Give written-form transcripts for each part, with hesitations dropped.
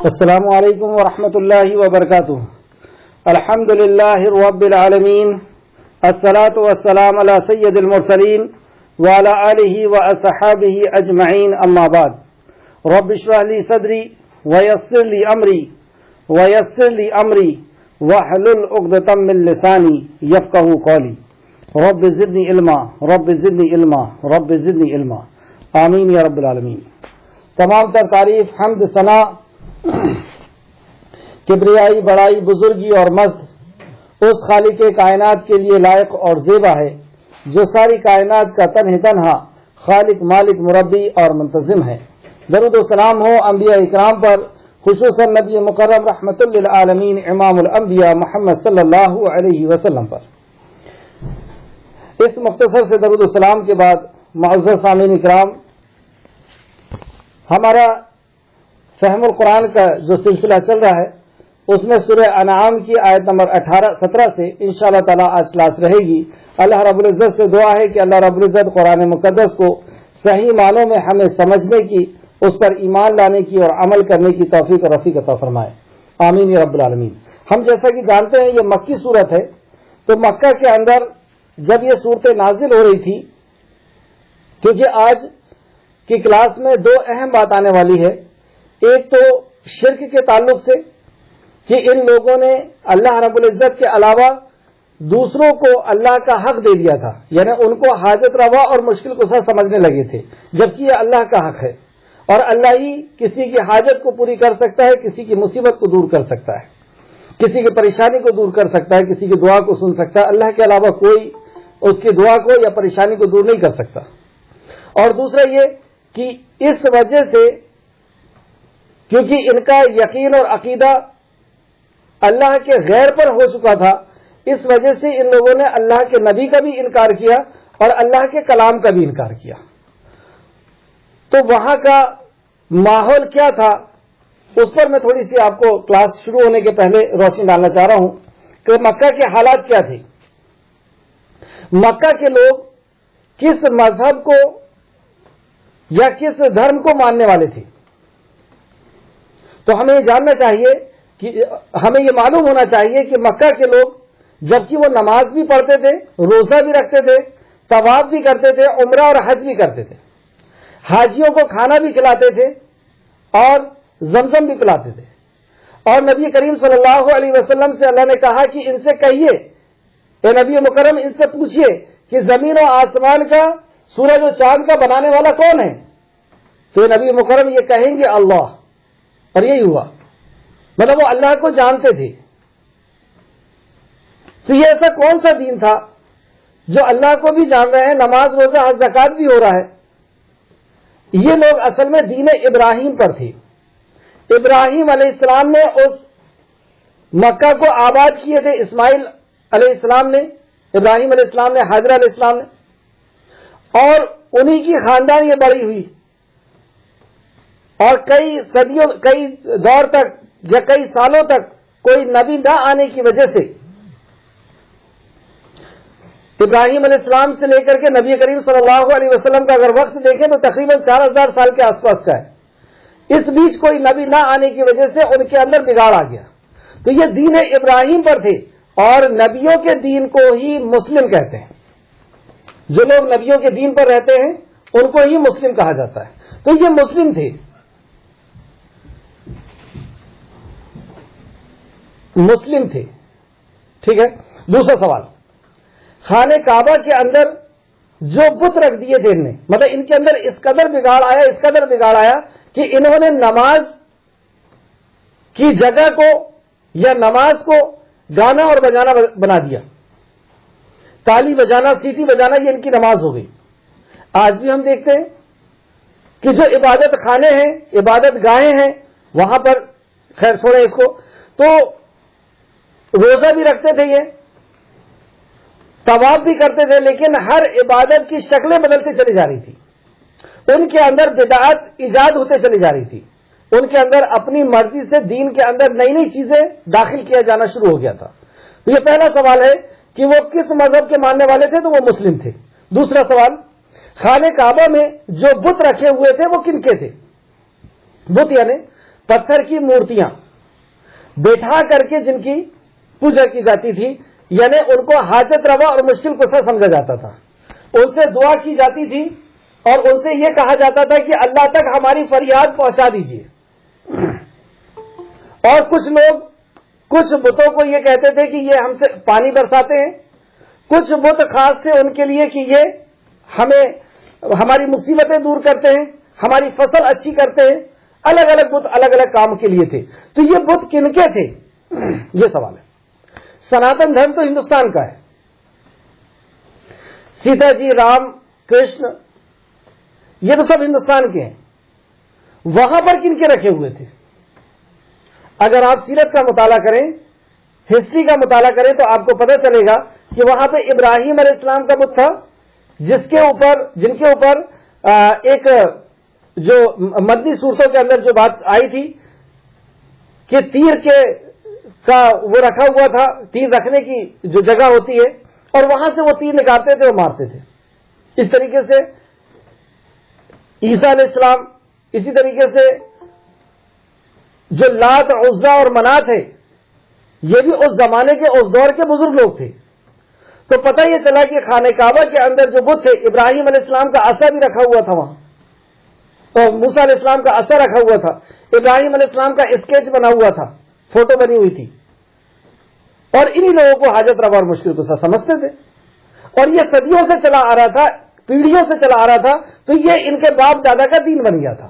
السلام علیکم ورحمۃ اللہ وبرکاتہ. الحمد للہ رب العالمین الصلاۃ والسلام علی سید المرسلین وعلی آلہ واصحابہ اجمعین. اما بعد رب اشرح لی صدری ویسر لی امری واحلل عقدۃ من لسانی یفقہوا قولی. رب زدنی علما آمین یا رب العالمین. تمام تر تعریف، حمد، ثنا، کبریائی، بڑائی، بزرگی اور مجد اس خالق کائنات کے لیے لائق اور زیبا ہے جو ساری کائنات کا تنہا خالق، مالک، مربی اور منتظم ہے. درود و سلام ہو انبیاء اکرام پر، خصوصاً نبی مکرم رحمت للعالمین امام الانبیاء محمد صلی اللہ علیہ وسلم پر. اس مختصر سے درود و سلام کے بعد معزز سامعین اکرام، ہمارا فہم القرآن کا جو سلسلہ چل رہا ہے اس میں سورہ انعام کی آیت نمبر 18-17 سے انشاءاللہ تعالی آج کلاس رہے گی. اللہ رب العزت سے دعا ہے کہ اللہ رب العزت قرآن مقدس کو صحیح معنوں میں ہمیں سمجھنے کی، اس پر ایمان لانے کی اور عمل کرنے کی توفیق اور رفیق عطا فرمائے. آمین یا رب العالمین. ہم جیسا کہ جانتے ہیں یہ مکی صورت ہے، تو مکہ کے اندر جب یہ صورتیں نازل ہو رہی تھی، کیونکہ آج کی کلاس میں دو اہم بات آنے والی ہے. ایک تو شرک کے تعلق سے کہ ان لوگوں نے اللہ رب العزت کے علاوہ دوسروں کو اللہ کا حق دے دیا تھا، یعنی ان کو حاجت روا اور مشکل کشا سمجھنے لگے تھے، جبکہ یہ اللہ کا حق ہے اور اللہ ہی کسی کی حاجت کو پوری کر سکتا ہے، کسی کی مصیبت کو دور کر سکتا ہے، کسی کی پریشانی کو دور کر سکتا ہے، کسی کی دعا کو سن سکتا ہے. اللہ کے علاوہ کوئی اس کی دعا کو یا پریشانی کو دور نہیں کر سکتا. اور دوسرا یہ کہ اس وجہ سے کیونکہ ان کا یقین اور عقیدہ اللہ کے غیر پر ہو چکا تھا، اس وجہ سے ان لوگوں نے اللہ کے نبی کا بھی انکار کیا اور اللہ کے کلام کا بھی انکار کیا. تو وہاں کا ماحول کیا تھا اس پر میں تھوڑی سی آپ کو کلاس شروع ہونے کے پہلے روشنی ڈالنا چاہ رہا ہوں کہ مکہ کے حالات کیا تھے. مکہ کے لوگ کس مذہب کو یا کس دھرم کو ماننے والے تھے. تو ہمیں یہ جاننا چاہیے کہ ہمیں یہ معلوم ہونا چاہیے کہ مکہ کے لوگ جبکہ وہ نماز بھی پڑھتے تھے، روزہ بھی رکھتے تھے، طواف بھی کرتے تھے، عمرہ اور حج بھی کرتے تھے، حاجیوں کو کھانا بھی کھلاتے تھے اور زمزم بھی پلاتے تھے. اور نبی کریم صلی اللہ علیہ وسلم سے اللہ نے کہا کہ ان سے کہیے، اے نبی مکرم ان سے پوچھئے کہ زمین و آسمان کا، سورج و چاند کا بنانے والا کون ہے؟ تو نبی مکرم یہ کہیں گے اللہ. اور یہی ہوا، مطلب وہ اللہ کو جانتے تھے. تو یہ ایسا کون سا دین تھا جو اللہ کو بھی جان رہے ہیں، نماز روزہ حج زکات بھی ہو رہا ہے؟ یہ لوگ اصل میں دین ابراہیم پر تھے. ابراہیم علیہ السلام نے اس مکہ کو آباد کیے تھے، اسماعیل علیہ السلام نے، ابراہیم علیہ السلام نے، حاجرہ علیہ السلام نے، اور انہی کی خاندان یہ بڑی ہوئی. اور کئی صدیوں، کئی دور تک یا کئی سالوں تک کوئی نبی نہ آنے کی وجہ سے ابراہیم علیہ السلام سے لے کر کے نبی کریم صلی اللہ علیہ وسلم کا اگر وقت دیکھیں تو تقریباً 4000 سال کے آس پاس کا ہے. اس بیچ کوئی نبی نہ آنے کی وجہ سے ان کے اندر بگاڑ آ گیا. تو یہ دین ابراہیم پر تھے اور نبیوں کے دین کو ہی مسلم کہتے ہیں. جو لوگ نبیوں کے دین پر رہتے ہیں ان کو ہی مسلم کہا جاتا ہے. تو یہ مسلم تھے. ٹھیک ہے. دوسرا سوال، خانہ کعبہ کے اندر جو بت رکھ دیے تھے ان نے، مطلب ان کے اندر اس قدر بگاڑ آیا کہ انہوں نے نماز کی جگہ کو یا نماز کو گانا اور بجانا بنا دیا. تالی بجانا، سیٹی بجانا، یہ ان کی نماز ہو گئی. آج بھی ہم دیکھتے ہیں کہ جو عبادت خانے ہیں، عبادت گاہیں ہیں، وہاں پر خیر چھوڑیں اس کو، تو روزہ بھی رکھتے تھے، یہ طواف بھی کرتے تھے، لیکن ہر عبادت کی شکلیں بدلتی چلی جا رہی تھی. ان کے اندر بدعات ایجاد ہوتے چلی جا رہی تھی. ان کے اندر اپنی مرضی سے دین کے اندر نئی نئی چیزیں داخل کیا جانا شروع ہو گیا تھا. تو یہ پہلا سوال ہے کہ وہ کس مذہب کے ماننے والے تھے؟ تو وہ مسلم تھے. دوسرا سوال، خانہ کعبہ میں جو بت رکھے ہوئے تھے وہ کن کے تھے؟ بت یعنی پتھر کی مورتیاں بیٹھا کر کے جن کی پوجا کی جاتی تھی، یعنی ان کو حاجت روا اور مشکل کشا سمجھا جاتا تھا، ان سے دعا کی جاتی تھی اور ان سے یہ کہا جاتا تھا کہ اللہ تک ہماری فریاد پہنچا دیجیے۔ اور کچھ لوگ کچھ بتوں کو یہ کہتے تھے کہ یہ ہم سے پانی برساتے ہیں، کچھ بت خاص تھے ان کے لیے کہ یہ ہماری مصیبتیں دور کرتے ہیں، ہماری فصل اچھی کرتے ہیں۔ الگ الگ بت الگ الگ کام کے لیے تھے۔ تو یہ بت کن کے تھے، یہ سوال ہے۔ سناتن دھرم تو ہندوستان کا ہے، سیتا جی، رام، کرشن، یہ تو سب ہندوستان کے ہیں۔ وہاں پر کن کے رکھے ہوئے تھے؟ اگر آپ سیرت کا مطالعہ کریں، ہسٹری کا مطالعہ کریں، تو آپ کو پتہ چلے گا کہ وہاں پہ ابراہیم علیہ السلام کا بت تھا، جن کے اوپر ایک جو مدنی صورتوں کے اندر جو بات آئی تھی کہ تیر کا وہ رکھا ہوا تھا، تیر رکھنے کی جو جگہ ہوتی ہے، اور وہاں سے وہ تیر نکالتے تھے اور مارتے تھے۔ اس طریقے سے عیسیٰ علیہ السلام، اسی طریقے سے جو لات، عزا اور منات ہے، یہ بھی اس زمانے کے، اس دور کے بزرگ لوگ تھے۔ تو پتہ یہ چلا کہ خانہ کعبہ کے اندر جو بت تھے، ابراہیم علیہ السلام کا عصا بھی رکھا ہوا تھا وہاں، اور موسیٰ علیہ السلام کا عصا رکھا ہوا تھا، ابراہیم علیہ السلام کا اسکیچ بنا ہوا تھا، فوٹو بنی ہوئی تھی، اور انہی لوگوں کو حاجت روا اور مشکل کشا سمجھتے تھے۔ اور یہ صدیوں سے چلا آ رہا تھا، پیڑھیوں سے چلا آ رہا تھا، تو یہ ان کے باپ دادا کا دین بن گیا تھا،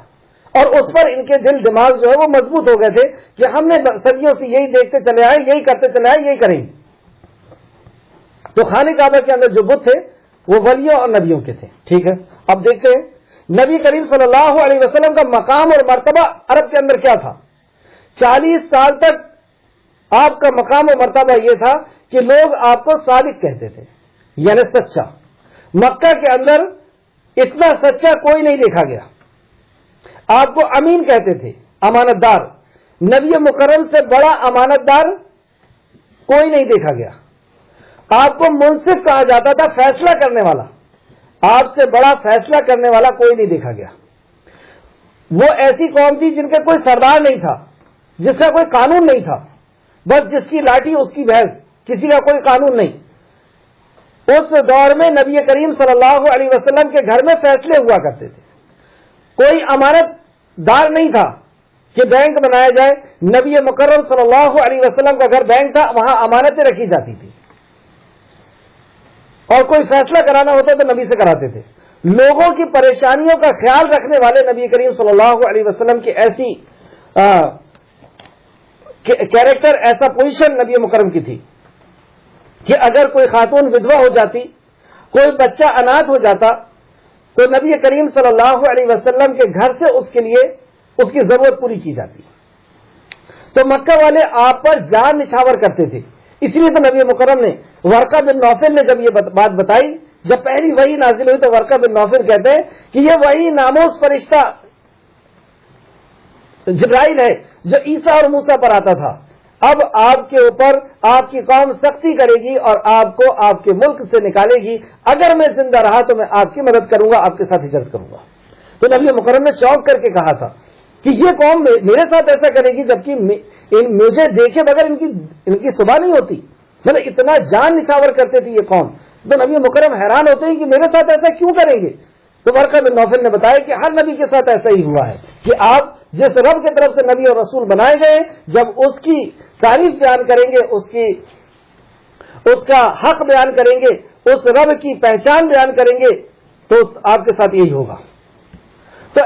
اور اس پر ان کے دل دماغ جو ہے وہ مضبوط ہو گئے تھے کہ ہم نے صدیوں سے یہی دیکھتے چلے آئے، یہی کرتے چلے آئے، یہی کریں گے۔ تو خانہ کعبہ کے اندر جو بت تھے وہ ولیوں اور نبیوں کے تھے۔ ٹھیک ہے، اب دیکھتے ہیں نبی کریم صلی اللہ علیہ وسلم کا مقام اور مرتبہ عرب کے اندر کیا تھا۔ 40 سال تک آپ کا مقام و مرتبہ یہ تھا کہ لوگ آپ کو صادق کہتے تھے، یعنی سچا۔ مکہ کے اندر اتنا سچا کوئی نہیں دیکھا گیا۔ آپ کو امین کہتے تھے، امانت دار۔ نبی مکرم سے بڑا امانت دار کوئی نہیں دیکھا گیا۔ آپ کو منصف کہا جاتا تھا، فیصلہ کرنے والا۔ آپ سے بڑا فیصلہ کرنے والا کوئی نہیں دیکھا گیا۔ وہ ایسی قوم تھی جن کے کوئی سردار نہیں تھا، جس کا کوئی قانون نہیں تھا، بس جس کی لاٹھی اس کی بھینس، کسی کا کوئی قانون نہیں۔ اس دور میں نبی کریم صلی اللہ علیہ وسلم کے گھر میں فیصلے ہوا کرتے تھے۔ کوئی امانت دار نہیں تھا کہ بینک بنایا جائے۔ نبی مکرم صلی اللہ علیہ وسلم کا گھر بینک تھا، وہاں امانتیں رکھی جاتی تھی، اور کوئی فیصلہ کرانا ہوتا تو نبی سے کراتے تھے۔ لوگوں کی پریشانیوں کا خیال رکھنے والے نبی کریم صلی اللہ علیہ وسلم کی ایسی کیریکٹر، ایسا پوزیشن نبی مکرم کی تھی کہ اگر کوئی خاتون ودوا ہو جاتی، کوئی بچہ اناتھ ہو جاتا، تو نبی کریم صلی اللہ علیہ وسلم کے گھر سے اس کے لیے اس کی ضرورت پوری کی جاتی۔ تو مکہ والے آپ پر جان نچھاور کرتے تھے۔ اس لیے تو نبی مکرم نے، ورقہ بن نوفل نے جب یہ بات بتائی، جب پہلی وحی نازل ہوئی، تو ورقہ بن نوفل کہتے ہیں کہ یہ وہی ناموس فرشتہ جبرائیل ہے جو عیسیٰ اور موسیٰ پر آتا تھا۔ اب آپ کے اوپر آپ کی قوم سختی کرے گی اور آپ کو آپ کے ملک سے نکالے گی۔ اگر میں زندہ رہا تو میں آپ کی مدد کروں گا، آپ کے ساتھ ہجرت کروں گا۔ تو نبی مکرم نے چونک کر کے کہا تھا کہ یہ قوم میرے ساتھ ایسا کرے گی، جبکہ مجھے دیکھے بغیر ان کی صبح نہیں ہوتی۔ مطلب اتنا جان نچھاور کرتے تھے یہ قوم۔ تو نبی مکرم حیران ہوتے ہیں کہ میرے ساتھ ایسا کیوں کریں گے؟ تو ورقہ بن نوفل نے بتایا کہ ہر نبی کے ساتھ ایسا ہی ہوا ہے کہ آپ جس رب کی طرف سے نبی اور رسول بنائے گئے، جب اس کی تعریف بیان کریں گے، اس کا حق بیان کریں گے، اس رب کی پہچان بیان کریں گے، تو آپ کے ساتھ یہی ہوگا۔ تو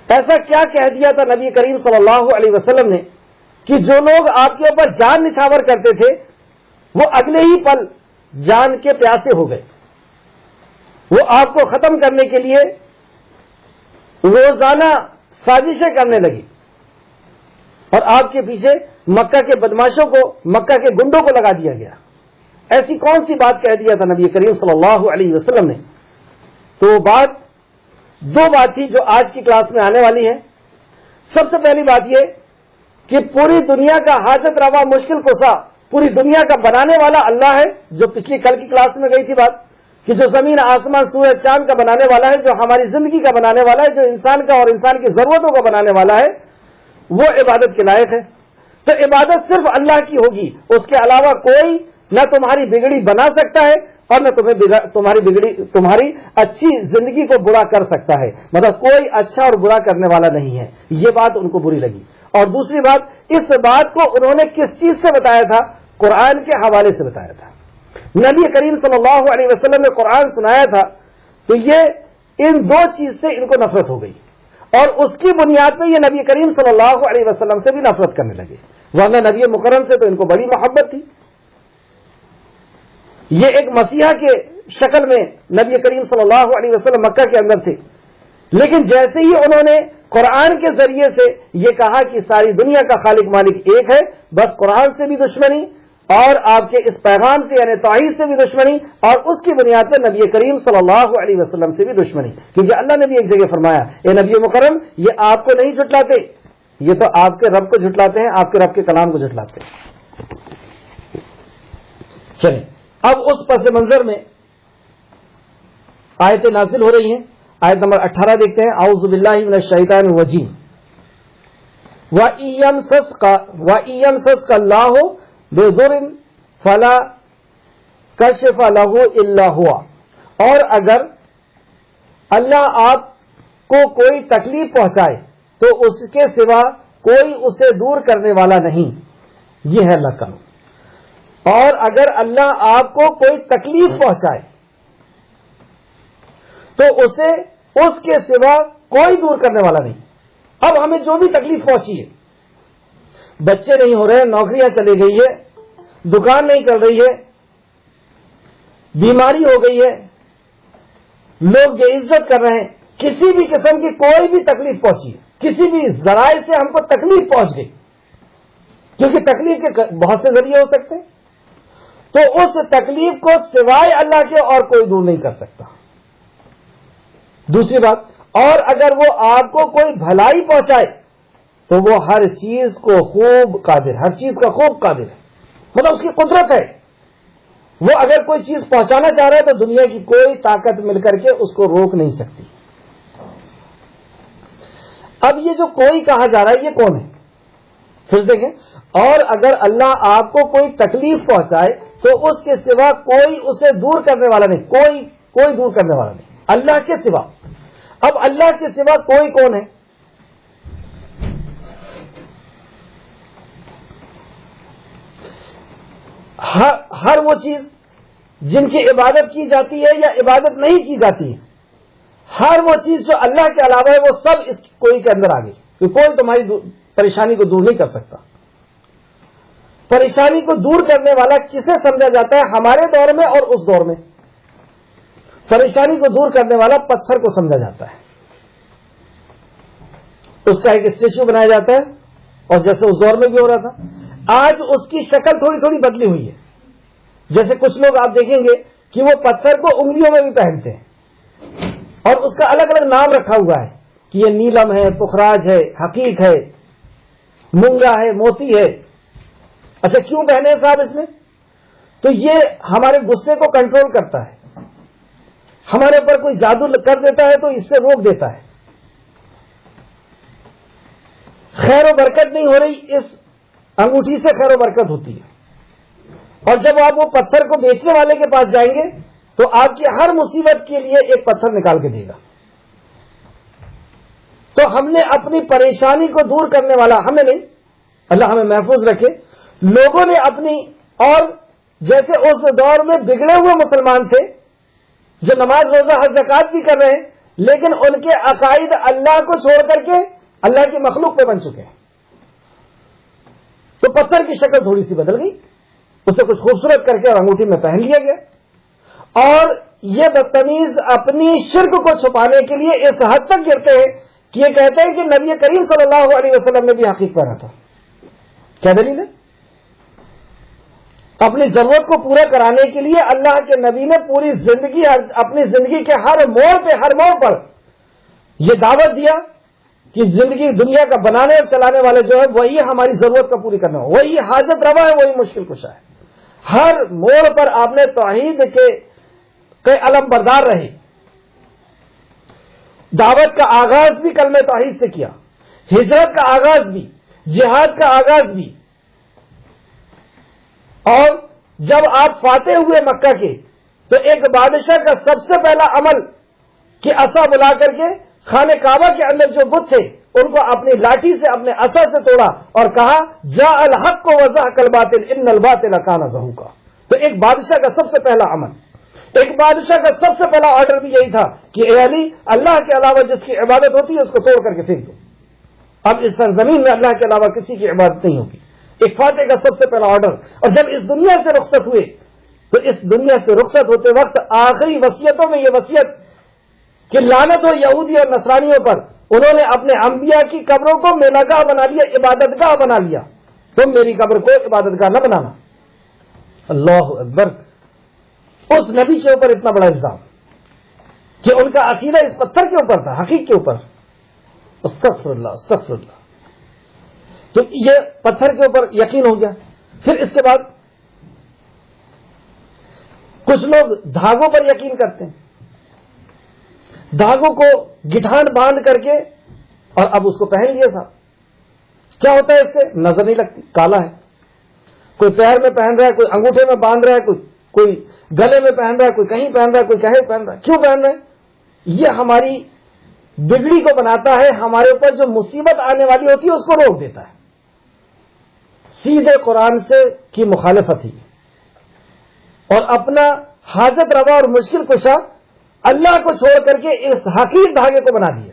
ایسا کیا کہہ دیا تھا نبی کریم صلی اللہ علیہ وسلم نے کہ جو لوگ آپ کے اوپر جان نچھاور کرتے تھے، وہ اگلے ہی پل جان کے پیاسے ہو گئے۔ وہ آپ کو ختم کرنے کے لیے روزانہ سازشیں کرنے لگی، اور آپ کے پیچھے مکہ کے بدماشوں کو، مکہ کے گنڈوں کو لگا دیا گیا۔ ایسی کون سی بات کہہ دیا تھا نبی کریم صلی اللہ علیہ وسلم نے؟ تو دو بات تھی جو آج کی کلاس میں آنے والی ہے۔ سب سے پہلی بات یہ کہ پوری دنیا کا حاجت روا مشکل کشا پوری دنیا کا بنانے والا اللہ ہے، جو پچھلی کل کی کلاس میں گئی تھی بات۔ کہ جو زمین آسمان سورج چاند کا بنانے والا ہے، جو ہماری زندگی کا بنانے والا ہے، جو انسان کا اور انسان کی ضرورتوں کا بنانے والا ہے، وہ عبادت کے لائق ہے. تو عبادت صرف اللہ کی ہوگی، اس کے علاوہ کوئی نہ تمہاری بگڑی بنا سکتا ہے اور نہ تمہاری اچھی زندگی کو برا کر سکتا ہے. مطلب کوئی اچھا اور برا کرنے والا نہیں ہے. یہ بات ان کو بری لگی. اور دوسری بات، اس بات کو انہوں نے کس چیز سے بتایا تھا؟ قرآن کے حوالے سے بتایا تھا. نبی کریم صلی اللہ علیہ وسلم نے قرآن سنایا تھا، تو یہ ان دو چیز سے ان کو نفرت ہو گئی، اور اس کی بنیاد پہ یہ نبی کریم صلی اللہ علیہ وسلم سے بھی نفرت کرنے لگے. ورنہ نبی مکرم سے تو ان کو بڑی محبت تھی. یہ ایک مسیحا کے شکل میں نبی کریم صلی اللہ علیہ وسلم مکہ کے اندر تھے، لیکن جیسے ہی انہوں نے قرآن کے ذریعے سے یہ کہا کہ ساری دنیا کا خالق مالک ایک ہے، بس قرآن سے بھی دشمنی اور آپ کے اس پیغام سے یعنی توحید سے بھی دشمنی، اور اس کی بنیاد پر نبی کریم صلی اللہ علیہ وسلم سے بھی دشمنی. کیونکہ اللہ نے بھی ایک جگہ فرمایا، اے نبی مکرم، یہ آپ کو نہیں جھٹلاتے، یہ تو آپ کے رب کو جھٹلاتے ہیں، آپ کے رب کے کلام کو جھٹلاتے ہیں. چلیں اب اس پس منظر میں آیتیں نازل ہو رہی ہیں. آیت نمبر 18 دیکھتے ہیں. اعوذ باللہ من الشیطان الرجیم. وَإِيَمْسَسْكَ اللَّهُ بِضُرٍّ فَلَا كَشِفَ لَهُ إِلَّا هُوَ. اور اگر اللہ آپ کو کوئی تکلیف پہنچائے تو اس کے سوا کوئی اسے دور کرنے والا نہیں. یہ ہے اللہ کا. اور اگر اللہ آپ کو کوئی تکلیف پہنچائے تو اسے اس کے سوا کوئی دور کرنے والا نہیں. اب ہمیں جو بھی تکلیف پہنچی ہے، بچے نہیں ہو رہے، نوکریاں چلی گئی ہے، دکان نہیں چل رہی ہے، بیماری ہو گئی ہے، لوگ بے عزت کر رہے ہیں، کسی بھی قسم کی کوئی بھی تکلیف پہنچی ہے، کسی بھی ذرائع سے ہم کو تکلیف پہنچ گئی، کیونکہ تکلیف کے بہت سے ذریعے ہو سکتے ہیں، تو اس تکلیف کو سوائے اللہ کے اور کوئی دور نہیں کر سکتا. دوسری بات، اور اگر وہ آپ کو کوئی بھلائی پہنچائے تو وہ ہر چیز کو خوب قادر، ہر چیز کا خوب قادر ہے. مطلب اس کی قدرت ہے. وہ اگر کوئی چیز پہنچانا چاہ رہا ہے تو دنیا کی کوئی طاقت مل کر کے اس کو روک نہیں سکتی. اب یہ جو کوئی کہا جا رہا ہے یہ کون ہے؟ پھر دیکھیں، اور اگر اللہ آپ کو کوئی تکلیف پہنچائے تو اس کے سوا کوئی اسے دور کرنے والا نہیں، کوئی دور کرنے والا نہیں اللہ کے سوا. اب اللہ کے سوا کوئی کون ہے؟ ہر وہ چیز جن کی عبادت کی جاتی ہے یا عبادت نہیں کی جاتی ہے، ہر وہ چیز جو اللہ کے علاوہ ہے وہ سب اس کوئی کے اندر آ گئی. کوئی تمہاری پریشانی کو دور نہیں کر سکتا. پریشانی کو دور کرنے والا کسے سمجھا جاتا ہے ہمارے دور میں اور اس دور میں؟ پریشانی کو دور کرنے والا پتھر کو سمجھا جاتا ہے. اس کا ایک اسٹیچو بنایا جاتا ہے، اور جیسے اس دور میں بھی ہو رہا تھا، آج اس کی شکل تھوڑی تھوڑی بدلی ہوئی ہے. جیسے کچھ لوگ آپ دیکھیں گے کہ وہ پتھر کو انگلیوں میں بھی پہنتے ہیں اور اس کا الگ الگ نام رکھا ہوا ہے کہ یہ نیلم ہے، پخراج ہے، حقیق ہے، مونگا ہے، موتی ہے. اچھا کیوں پہنے صاحب اس نے؟ تو یہ ہمارے غصے کو کنٹرول کرتا ہے. ہمارے اوپر کوئی جادو کر دیتا ہے تو اس سے روک دیتا ہے. خیر و برکت نہیں ہو رہی، اس انگوٹھی سے خیر و برکت ہوتی ہے. اور جب آپ وہ پتھر کو بیچنے والے کے پاس جائیں گے تو آپ کی ہر مصیبت کے لیے ایک پتھر نکال کے دے گا. تو ہم نے اپنی پریشانی کو دور کرنے والا، ہم نے نہیں، اللہ ہمیں محفوظ رکھے، لوگوں نے اپنی، اور جیسے اس دور میں بگڑے ہوئے مسلمان تھے جو نماز روزہ حج زکات بھی کر رہے ہیں، لیکن ان کے عقائد اللہ کو چھوڑ کر کے اللہ کی مخلوق پہ بن چکے ہیں. تو پتھر کی شکل تھوڑی سی بدل گئی، اسے کچھ خوبصورت کر کے اور انگوٹھی میں پہن لیا گیا. اور یہ بدتمیز اپنی شرک کو چھپانے کے لیے اس حد تک گرتے ہیں کہ یہ کہتے ہیں کہ نبی کریم صلی اللہ علیہ وسلم نے بھی حقیق پہنا تھا. کیا دلیل ہے؟ اپنی ضرورت کو پورا کرانے کے لیے اللہ کے نبی نے پوری زندگی، اپنی زندگی کے ہر موڑ پر یہ دعوت دیا کہ زندگی دنیا کا بنانے اور چلانے والے جو ہے وہی ہماری ضرورت کا پوری کرنا ہو، وہی حاجت روا ہے، وہی مشکل کشا ہے. ہر موڑ پر آپ نے توحید کے کہ علم بردار رہے. دعوت کا آغاز بھی کلمہ توحید سے کیا، ہجرت کا آغاز بھی، جہاد کا آغاز بھی. اور جب آپ فاتح ہوئے مکہ کے تو ایک بادشاہ کا سب سے پہلا عمل کہ عصا بلا کر کے خانہ کعبہ کے اندر جو بت تھے ان کو اپنی لاٹھی سے اپنے عصا سے توڑا اور کہا جاء الحق وزهق الباطل ان الباطل کان زهوقا. تو ایک بادشاہ کا سب سے پہلا عمل، ایک بادشاہ کا سب سے پہلا آرڈر بھی یہی تھا کہ اے علی، اللہ کے علاوہ جس کی عبادت ہوتی ہے اس کو توڑ کر کے پھینک دو. اب اس سرزمین میں اللہ کے علاوہ کسی کی عبادت نہیں ہوگی. ایک فاتح کا سب سے پہلا آرڈر. اور جب اس دنیا سے رخصت ہوئے تو اس دنیا سے رخصت ہوتے وقت آخری وصیتوں میں یہ وصیت کہ لعنت ہو یہودی اور نصرانیوں پر، انہوں نے اپنے انبیاء کی قبروں کو میلہ بنا لیا، عبادت گاہ بنا لیا. تم میری قبر کو عبادت گاہ نہ بنانا. اللہ اکبر. اس نبی کے اوپر اتنا بڑا الزام کہ ان کا عقیدہ اس پتھر کے اوپر تھا، حقیق کے اوپر. استغفر اللہ استغفر اللہ. تو یہ پتھر کے اوپر یقین ہو گیا. پھر اس کے بعد کچھ لوگ دھاگوں پر یقین کرتے ہیں، دھاگوں کو گٹھان باندھ کر کے اور اب اس کو پہن لیا صاحب. کیا ہوتا ہے اس سے؟ نظر نہیں لگتی، کالا ہے. کوئی پیر میں پہن رہا ہے، کوئی انگوٹھے میں باندھ رہا ہے، کوئی گلے میں پہن رہا ہے، کوئی کہیں پہن رہا ہے، کوئی کہیں پہن رہا ہے. کیوں پہن رہے ہیں؟ یہ ہماری بگڑی کو بناتا ہے، ہمارے اوپر جو مصیبت آنے والی ہوتی ہے اس کو روک دیتا ہے. سیدھے قرآن سے کی مخالفت ہی اور اپنا حاجت روا اور مشکل کشا اللہ کو چھوڑ کر کے اس حقیر دھاگے کو بنا دیا.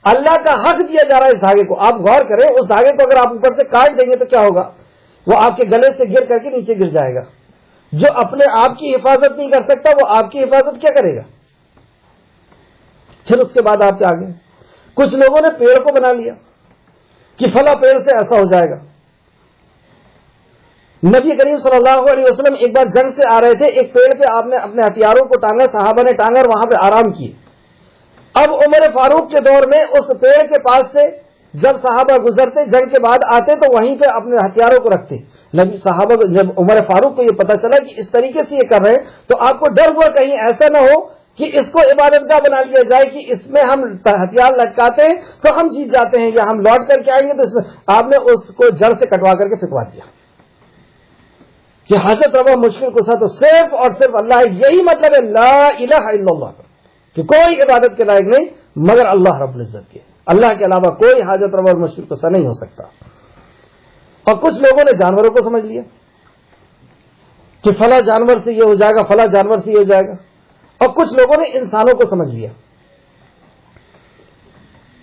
اللہ کا حق دیا جا رہا ہے اس دھاگے کو. آپ غور کریں، اس دھاگے کو اگر آپ اوپر سے کاٹ دیں گے تو کیا ہوگا؟ وہ آپ کے گلے سے گر کر کے نیچے گر جائے گا. جو اپنے آپ کی حفاظت نہیں کر سکتا وہ آپ کی حفاظت کیا کرے گا؟ پھر اس کے بعد آپ کے آگے کچھ لوگوں نے پیڑ کو بنا لیا کہ فلاں پیڑ سے ایسا ہو جائے گا. نبی کریم صلی اللہ علیہ وسلم ایک بار جنگ سے آ رہے تھے، ایک پیڑ پہ آپ نے اپنے ہتھیاروں کو ٹانگا، صحابہ نے ٹانگا اور وہاں پہ آرام کیے. اب عمر فاروق کے دور میں اس پیڑ کے پاس سے جب صحابہ گزرتے، جنگ کے بعد آتے تو وہیں پہ اپنے ہتھیاروں کو رکھتے. نبی صحابہ جب عمر فاروق کو یہ پتا چلا کہ اس طریقے سے یہ کر رہے ہیں تو آپ کو ڈر ہوا کہیں ایسا نہ ہو کہ اس کو عبادت گاہ بنا لیا جائے کہ اس میں ہم ہتھیار لٹکاتے ہیں تو ہم جیت جاتے ہیں یا ہم لوٹ کر کے آئیں گے. تو اس میں آپ نے اس کو جڑ سے کٹوا کر کے پھینکوا دیا کہ حاجت روا مشکل کشا تو صرف اور صرف اللہ ہے. یہی مطلب ہے لا الہ الا اللہ کہ کوئی عبادت کے لائق نہیں مگر اللہ رب العزت کے. اللہ کے علاوہ کوئی حاجت روا اور مشکل کشا نہیں ہو سکتا. اور کچھ لوگوں نے جانوروں کو سمجھ لیا کہ فلاں جانور سے یہ ہو جائے گا، فلاں جانور سے یہ ہو جائے گا. اور کچھ لوگوں نے انسانوں کو سمجھ لیا،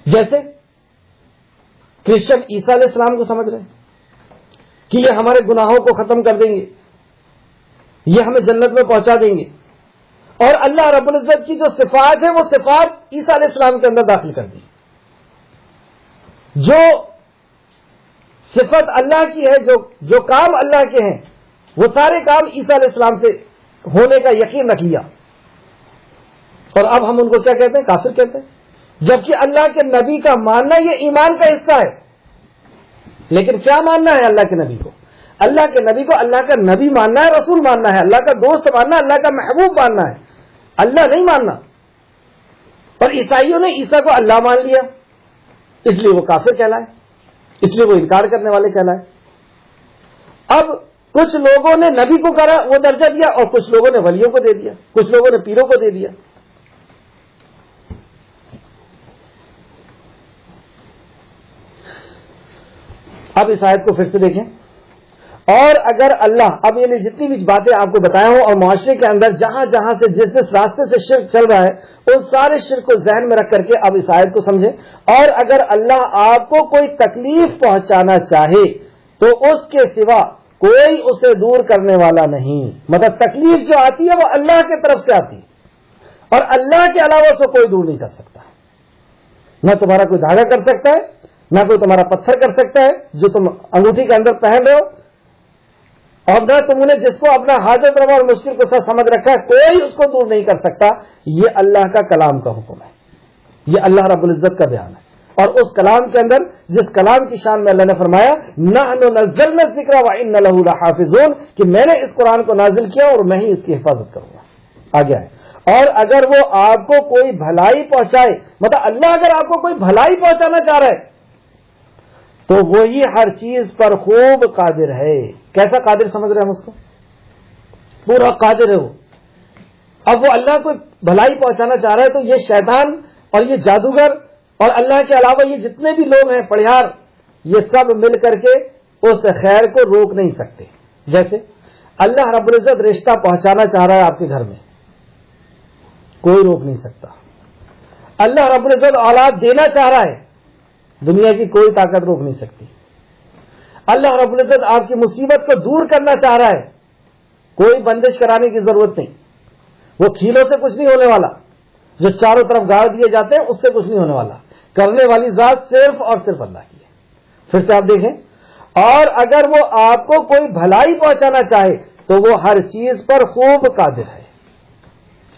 جیسے کرسچن عیسیٰ علیہ السلام کو سمجھ رہے ہیں کہ یہ ہمارے گناہوں کو ختم کر دیں گے، یہ ہمیں جنت میں پہنچا دیں گے. اور اللہ رب العزت کی جو صفات ہے وہ صفات عیسیٰ علیہ السلام کے اندر داخل کر دی. جو صفت اللہ کی ہے، جو کام اللہ کے ہیں وہ سارے کام عیسیٰ علیہ السلام سے ہونے کا یقین رکھ لیا. اور اب ہم ان کو کیا کہتے ہیں؟ کافر کہتے ہیں. جبکہ اللہ کے نبی کا ماننا یہ ایمان کا حصہ ہے. لیکن کیا ماننا ہے اللہ کے نبی کو؟ اللہ کے نبی کو اللہ کا نبی ماننا ہے، رسول ماننا ہے، اللہ کا دوست ماننا ہے، اللہ کا محبوب ماننا ہے، اللہ نہیں ماننا. اور عیسائیوں نے عیسیٰ کو اللہ مان لیا، اس لیے وہ کافر کہلائے، اس لیے وہ انکار کرنے والے کہلائے. اب کچھ لوگوں نے نبی کو کرا وہ درجہ دیا اور کچھ لوگوں نے ولیوں کو دے دیا، کچھ لوگوں نے پیروں کو دے دیا. اب اس آیت کو پھر سے دیکھیں. اور اگر اللہ، اب یہ جتنی بھی باتیں آپ کو بتایا ہوں اور معاشرے کے اندر جہاں جہاں سے جس جس راستے سے شرک چل رہا ہے ان سارے شرک کو ذہن میں رکھ کر کے اب اس آیت کو سمجھیں. اور اگر اللہ آپ کو کوئی تکلیف پہنچانا چاہے تو اس کے سوا کوئی اسے دور کرنے والا نہیں. مطلب تکلیف جو آتی ہے وہ اللہ کی طرف سے آتی ہے اور اللہ کے علاوہ اسے کوئی دور نہیں کر سکتا. نہ تمہارا کوئی دھاگا کر سکتا ہے، نہ کوئی تمہارا پتھر کر سکتا ہے جو تم انگوٹھی کے اندر پہن رہے ہو، اور نہ تم نے جس کو اپنا حاجت روا اور مشکل کو ساتھ سمجھ رکھا ہے کوئی اس کو دور نہیں کر سکتا. یہ اللہ کا کلام کا حکم ہے، یہ اللہ رب العزت کا بیان ہے. اور اس کلام کے اندر جس کلام کی شان میں اللہ نے فرمایا نحن نزلنا الذکر وإن له لحافظون، کہ میں نے اس قرآن کو نازل کیا اور میں ہی اس کی حفاظت کروں گا. آگے ہے اور اگر وہ آپ کو کوئی بھلائی پہنچائے، مطلب اللہ اگر آپ کو کوئی بھلائی پہنچانا چاہ رہا ہے تو وہی ہر چیز پر خوب قادر ہے. کیسا قادر سمجھ رہے ہیں ہم اس کو؟ پورا قادر ہے وہ. اب وہ اللہ کو بھلائی پہنچانا چاہ رہا ہے تو یہ شیطان اور یہ جادوگر اور اللہ کے علاوہ یہ جتنے بھی لوگ ہیں پڑھیار، یہ سب مل کر کے اس خیر کو روک نہیں سکتے. جیسے اللہ رب العزت رشتہ پہنچانا چاہ رہا ہے آپ کے گھر میں، کوئی روک نہیں سکتا. اللہ رب العزت اولاد دینا چاہ رہا ہے، دنیا کی کوئی طاقت روک نہیں سکتی. اللہ رب العزت آپ کی مصیبت کو دور کرنا چاہ رہا ہے، کوئی بندش کرانے کی ضرورت نہیں. وہ کھیلوں سے کچھ نہیں ہونے والا، جو چاروں طرف گاڑ دیے جاتے ہیں اس سے کچھ نہیں ہونے والا. کرنے والی ذات صرف اور صرف اللہ کی ہے. پھر سے آپ دیکھیں، اور اگر وہ آپ کو کوئی بھلائی پہنچانا چاہے تو وہ ہر چیز پر خوب قادر ہے.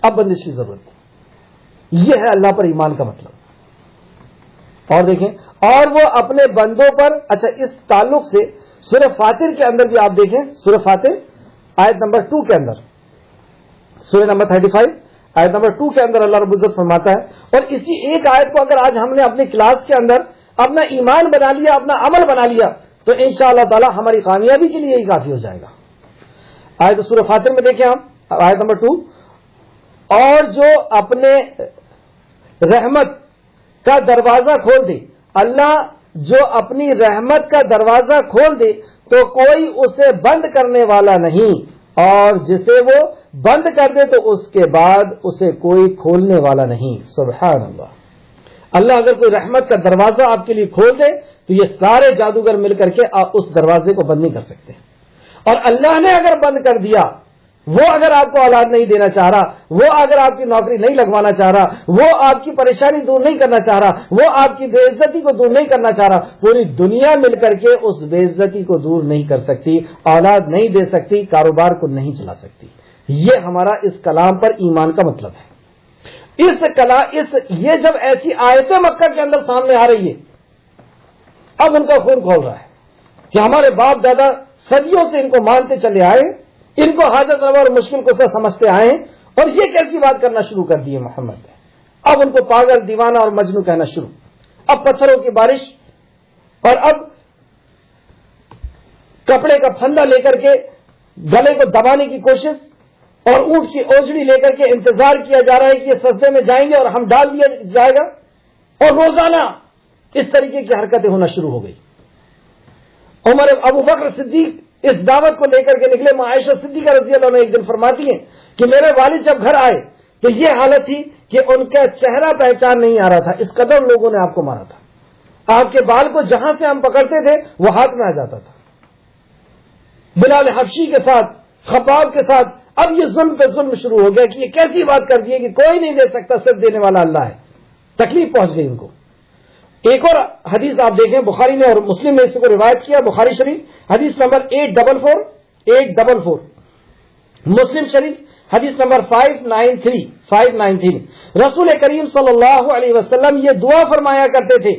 اب بندش کی ضرورت نہیں. یہ ہے اللہ پر ایمان کا مطلب. اور دیکھیں، اور وہ اپنے بندوں پر، اچھا اس تعلق سے سورہ فاطر کے اندر بھی آپ دیکھیں، سورہ فاطر آیت نمبر 2 کے اندر، سورہ نمبر 35 آیت نمبر 2 کے اندر اللہ رب العزت فرماتا ہے. اور اسی ایک آیت کو اگر آج ہم نے اپنی کلاس کے اندر اپنا ایمان بنا لیا، اپنا عمل بنا لیا، تو انشاءاللہ تعالی ہماری کامیابی کے لیے ہی کافی ہو جائے گا. آیت سورہ فاطر میں دیکھیں ہم آیت نمبر 2، اور جو اپنے رحمت کا دروازہ کھول دے، اللہ جو اپنی رحمت کا دروازہ کھول دے تو کوئی اسے بند کرنے والا نہیں، اور جسے وہ بند کر دے تو اس کے بعد اسے کوئی کھولنے والا نہیں. سبحان اللہ. اللہ اگر کوئی رحمت کا دروازہ آپ کے لیے کھول دے تو یہ سارے جادوگر مل کر کے آپ اس دروازے کو بند نہیں کر سکتے. اور اللہ نے اگر بند کر دیا، وہ اگر آپ کو اولاد نہیں دینا چاہ رہا، وہ اگر آپ کی نوکری نہیں لگوانا چاہ رہا، وہ آپ کی پریشانی دور نہیں کرنا چاہ رہا، وہ آپ کی بے عزتی کو دور نہیں کرنا چاہ رہا، پوری دنیا مل کر کے اس بے عزتی کو دور نہیں کر سکتی، اولاد نہیں دے سکتی، کاروبار کو نہیں چلا سکتی. یہ ہمارا اس کلام پر ایمان کا مطلب ہے. یہ جب ایسی آیتیں مکہ کے اندر سامنے آ رہی ہے، اب ان کا خون کھول رہا ہے کہ ہمارے باپ دادا صدیوں سے ان کو مانتے چلے آئے، ان کو حاجت روا اور مشکل کو سمجھتے آئے، اور یہ کیسی بات کرنا شروع کر دی ہے محمد نے. اب ان کو پاگل، دیوانہ اور مجنون کہنا شروع. اب پتھروں کی بارش، اور اب کپڑے کا پھندا لے کر کے گلے کو دبانے کی کوشش، اور اونٹ کی اوجڑی لے کر کے انتظار کیا جا رہا ہے کہ یہ سجدے میں جائیں گے اور ہم ڈال دیا جائے گا. اور روزانہ اس طریقے کی حرکتیں ہونا شروع ہو گئی. ابو بکر صدیق اس دعوت کو لے کر کے نکلے. عائشہ صدیقہ رضی اللہ عنہ ایک دن فرماتی ہیں کہ میرے والد جب گھر آئے تو یہ حالت تھی کہ ان کا چہرہ پہچان نہیں آ رہا تھا، اس قدر لوگوں نے آپ کو مارا تھا. آپ کے بال کو جہاں سے ہم پکڑتے تھے وہ ہاتھ میں آ جاتا تھا. بلال حبشی کے ساتھ، خباب کے ساتھ اب یہ ظلم پہ ظلم شروع ہو گیا کہ یہ کیسی بات کر دی ہے کہ کوئی نہیں دے سکتا، صرف دینے والا اللہ ہے. تکلیف پہنچ گئی ان کو. ایک اور حدیث آپ دیکھیں، بخاری نے اور مسلم نے اس کو روایت کیا. بخاری شریف حدیث نمبر 844، مسلم شریف حدیث نمبر 593. رسول کریم صلی اللہ علیہ وسلم یہ دعا فرمایا کرتے تھے،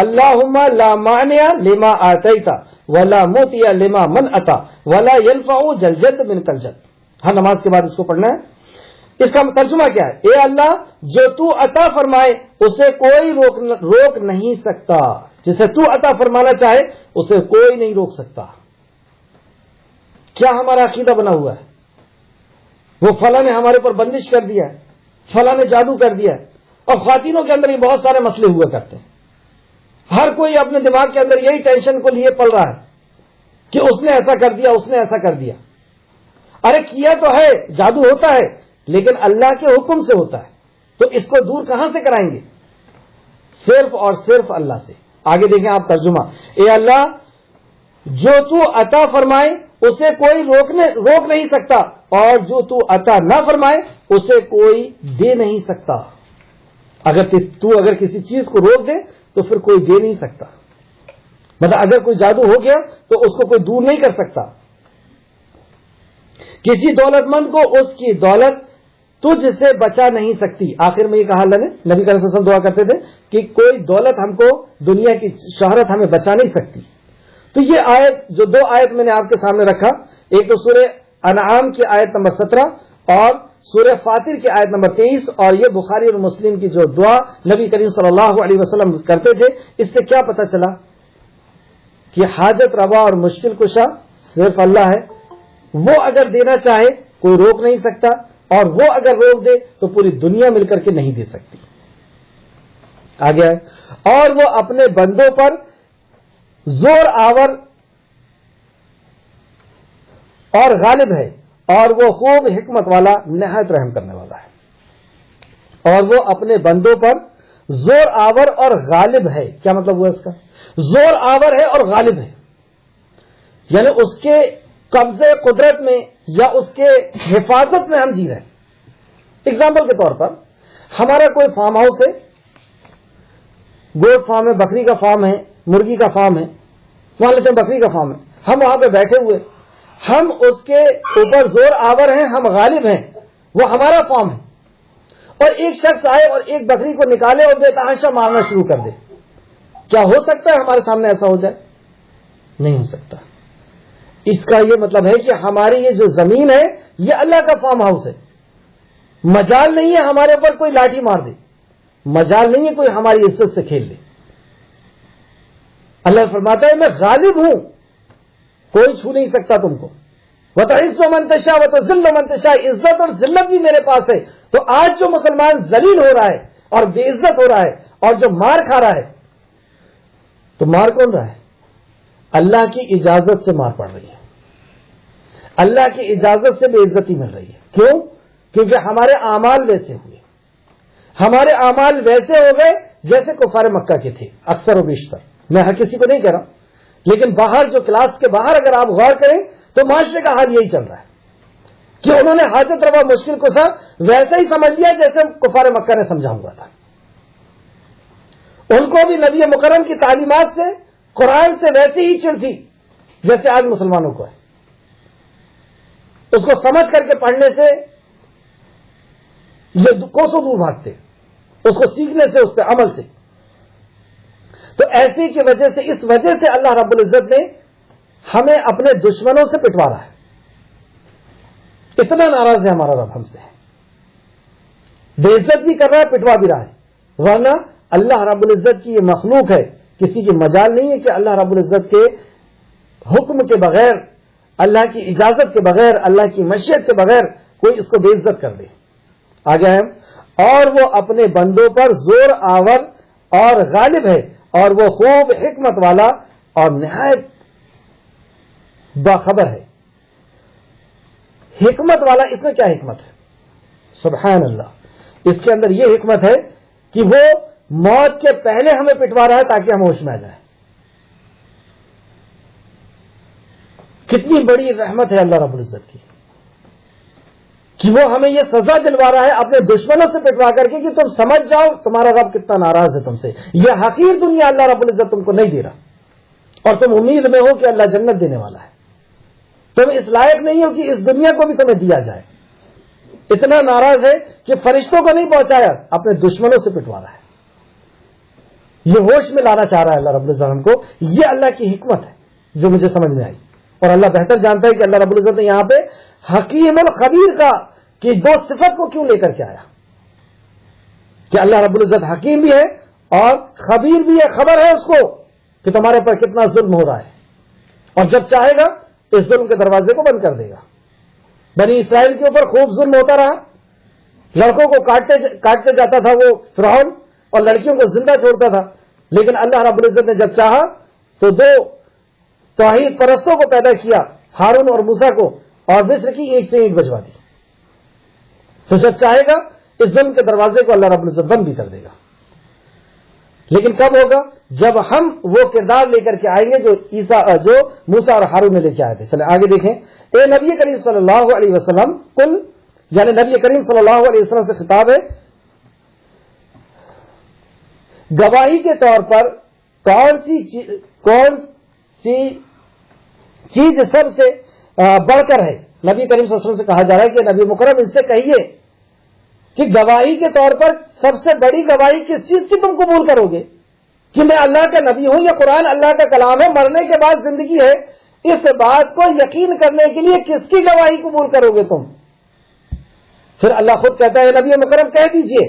اللہم لا مانع لما آتیتا ولا موتی لما منعتا ولا ينفع ذا الجد منک الجد. ہاں، نماز کے بعد اس کو پڑھنا ہے. اس کا ترجمہ کیا ہے؟ اے اللہ، جو تو عطا فرمائے اسے کوئی روک نہیں سکتا. جسے تو عطا فرمانا چاہے اسے کوئی نہیں روک سکتا. کیا ہمارا عقیدہ بنا ہوا ہے؟ وہ فلاں نے ہمارے اوپر بندش کر دیا ہے، فلاں نے جادو کر دیا ہے. اور خواتینوں کے اندر یہ بہت سارے مسئلے ہوا کرتے ہیں. ہر کوئی اپنے دماغ کے اندر یہی ٹینشن کو لیے پل رہا ہے کہ اس نے ایسا کر دیا، اس نے ایسا کر دیا. ارے کیا تو ہے، جادو ہوتا ہے لیکن اللہ کے حکم سے ہوتا ہے، تو اس کو دور کہاں سے کرائیں گے؟ صرف اور صرف اللہ سے. آگے دیکھیں آپ ترجمہ، اے اللہ جو تو عطا فرمائے اسے کوئی روک نہیں سکتا، اور جو تو عطا نہ فرمائے اسے کوئی دے نہیں سکتا. اگر کسی چیز کو روک دے تو پھر کوئی دے نہیں سکتا. مطلب اگر کوئی جادو ہو گیا تو اس کو کوئی دور نہیں کر سکتا. کسی دولت مند کو اس کی دولت تجھ سے بچا نہیں سکتی. آخر میں یہ کہا اللہ نے، نبی کریم صلی اللہ علیہ وسلم دعا کرتے تھے کہ کوئی دولت ہم کو، دنیا کی شہرت ہمیں بچا نہیں سکتی. تو یہ آیت، جو دو آیت میں نے آپ کے سامنے رکھا، ایک تو سورہ انعام کی آیت نمبر 17 اور سورہ فاطر کی آیت نمبر 23 اور یہ بخاری اور مسلم کی جو دعا نبی کریم صلی اللہ علیہ وسلم کرتے تھے، اس سے کیا پتہ چلا کہ حاجت روا اور مشکل کشا صرف اللہ ہے. وہ اگر دینا چاہے کوئی روک نہیں سکتا، اور وہ اگر روک دے تو پوری دنیا مل کر کے نہیں دے سکتی. آگے ہے، اور وہ اپنے بندوں پر زور آور اور غالب ہے، اور وہ خوب حکمت والا نہایت رحم کرنے والا ہے. اور وہ اپنے بندوں پر زور آور اور غالب ہے. کیا مطلب ہوا اس کا؟ زور آور ہے اور غالب ہے، یعنی اس کے قبضے قدرت میں یا اس کے حفاظت میں ہم جی رہے ہیں. اگزامپل کے طور پر ہمارا کوئی فارم ہاؤس ہے، گوٹ فارم ہے، بکری کا فارم ہے، مرغی کا فارم ہے، وہاں لیتے ہیں بکری کا فارم ہے. ہم وہاں پہ بیٹھے ہوئے، ہم اس کے اوپر زور آور ہیں، ہم غالب ہیں، وہ ہمارا فارم ہے. اور ایک شخص آئے اور ایک بکری کو نکالے اور بے تحاشا مارنا شروع کر دے. کیا ہو سکتا ہے ہمارے سامنے ایسا ہو جائے؟ نہیں ہو سکتا. اس کا یہ مطلب ہے کہ ہماری یہ جو زمین ہے یہ اللہ کا فارم ہاؤس ہے. مجال نہیں ہے ہمارے اوپر کوئی لاٹھی مار دے، مجال نہیں ہے کوئی ہماری عزت سے کھیل لے. اللہ فرماتا ہے میں غالب ہوں، کوئی چھو نہیں سکتا تم کو. وَتَعِزُّ مَن تَشَاءُ وَتُذِلُّ مَن تَشَاءُ، عزت اور ذلت بھی میرے پاس ہے. تو آج جو مسلمان ذلیل ہو رہا ہے اور بے عزت ہو رہا ہے اور جو مار کھا رہا ہے، تو مار کون رہا ہے؟ اللہ کی اجازت سے مار پڑ رہی ہے، اللہ کی اجازت سے بے عزتی مل رہی ہے. کیوں؟ کیونکہ ہمارے اعمال ویسے ہوئے، ہمارے اعمال ویسے ہو گئے جیسے کفار مکہ کے تھے اکثر و بیشتر. میں ہر کسی کو نہیں کہہ رہا، لیکن باہر جو کلاس کے باہر اگر آپ غور کریں تو معاشرے کا حال یہی چل رہا ہے کہ انہوں نے حاجت روا مشکل کشا ویسا ہی سمجھ لیا جیسے کفار مکہ نے سمجھا ہوا تھا. ان کو بھی نبی مکرم کی تعلیمات سے، قرآن سے ویسی ہی چڑ تھی جیسے آج مسلمانوں کو ہے. اس کو سمجھ کر کے پڑھنے سے یہ کوسوں دور بھاگتے، اس کو سیکھنے سے، اس پہ عمل سے. تو ایسی کی وجہ سے، اس وجہ سے اللہ رب العزت نے ہمیں اپنے دشمنوں سے پٹوا رہا ہے. اتنا ناراض ہے ہمارا رب ہم سے، بے عزت بھی کر رہا ہے، پٹوا بھی رہا ہے. ورنہ اللہ رب العزت کی یہ مخلوق ہے، کسی کی مجال نہیں ہے کہ اللہ رب العزت کے حکم کے بغیر، اللہ کی اجازت کے بغیر، اللہ کی مشیت کے بغیر کوئی اس کو بے عزت کر دے. آگے ہم، اور وہ اپنے بندوں پر زور آور اور غالب ہے، اور وہ خوب حکمت والا اور نہایت باخبر ہے. حکمت والا، اس میں کیا حکمت ہے؟ سبحان اللہ. اس کے اندر یہ حکمت ہے کہ وہ موت کے پہلے ہمیں پٹوا رہا ہے تاکہ ہم ہوش میں آ جائیں. کتنی بڑی رحمت ہے اللہ رب العزت کی کہ وہ ہمیں یہ سزا دلوا رہا ہے اپنے دشمنوں سے پٹوا کر کے کہ تم سمجھ جاؤ تمہارا رب کتنا ناراض ہے تم سے. یہ حقیر دنیا اللہ رب العزت تم کو نہیں دے رہا، اور تم امید میں ہو کہ اللہ جنت دینے والا ہے. تم اس لائق نہیں ہو کہ اس دنیا کو بھی تمہیں دیا جائے. اتنا ناراض ہے کہ فرشتوں کو نہیں پہنچایا، اپنے دشمنوں سے پٹوا رہا ہے. یہ ہوش میں لانا چاہ رہا ہے اللہ رب العزت ہم کو. یہ اللہ کی حکمت ہے جو مجھے سمجھ میں آئی. اور اللہ بہتر جانتا ہے کہ اللہ رب العزت نے یہاں پہ حکیم الخبیر کا کہ دو صفت کو کیوں لے کر کے آیا، کہ اللہ رب العزت حکیم بھی ہے اور خبیر بھی ہے. خبر ہے اس کو کہ تمہارے پر کتنا ظلم ہو رہا ہے، اور جب چاہے گا اس ظلم کے دروازے کو بند کر دے گا. بنی اسرائیل کے اوپر خوب ظلم ہوتا رہا، لڑکوں کو کاٹتے جاتا تھا وہ فرعون، اور لڑکیوں کو زندہ چھوڑتا تھا. لیکن اللہ رب العزت نے جب چاہا تو دو توحید پرستوں کو پیدا کیا، ہارون اور موسیٰ کو، اور مصر کی ایک سے ایک بجوا دی. تو جب چاہے گا اس ظلم کے دروازے کو اللہ رب العزت بند بھی کر دے گا. لیکن کب ہوگا؟ جب ہم وہ کردار لے کر کے آئیں گے جو موسیٰ اور ہارون نے لے کے آئے تھے. چلیں آگے دیکھیں. اے نبی کریم صلی اللہ علیہ وسلم، کل یعنی نبی کریم صلی اللہ علیہ وسلم سے خطاب ہے، گواہی کے طور پر کون سی چیز سب سے بڑھ کر ہے؟ نبی کریم صلی اللہ علیہ وسلم سے کہا جا رہا ہے کہ نبی مکرم ان سے کہیے کہ گواہی کے طور پر سب سے بڑی گواہی کس چیز کی تم قبول کرو گے؟ کہ میں اللہ کا نبی ہوں، یا قرآن اللہ کا کلام ہے، مرنے کے بعد زندگی ہے. اس بات کو یقین کرنے کے لیے کس کی گواہی قبول کرو گے تم؟ پھر اللہ خود کہتا ہے نبی مکرم کہہ دیجئے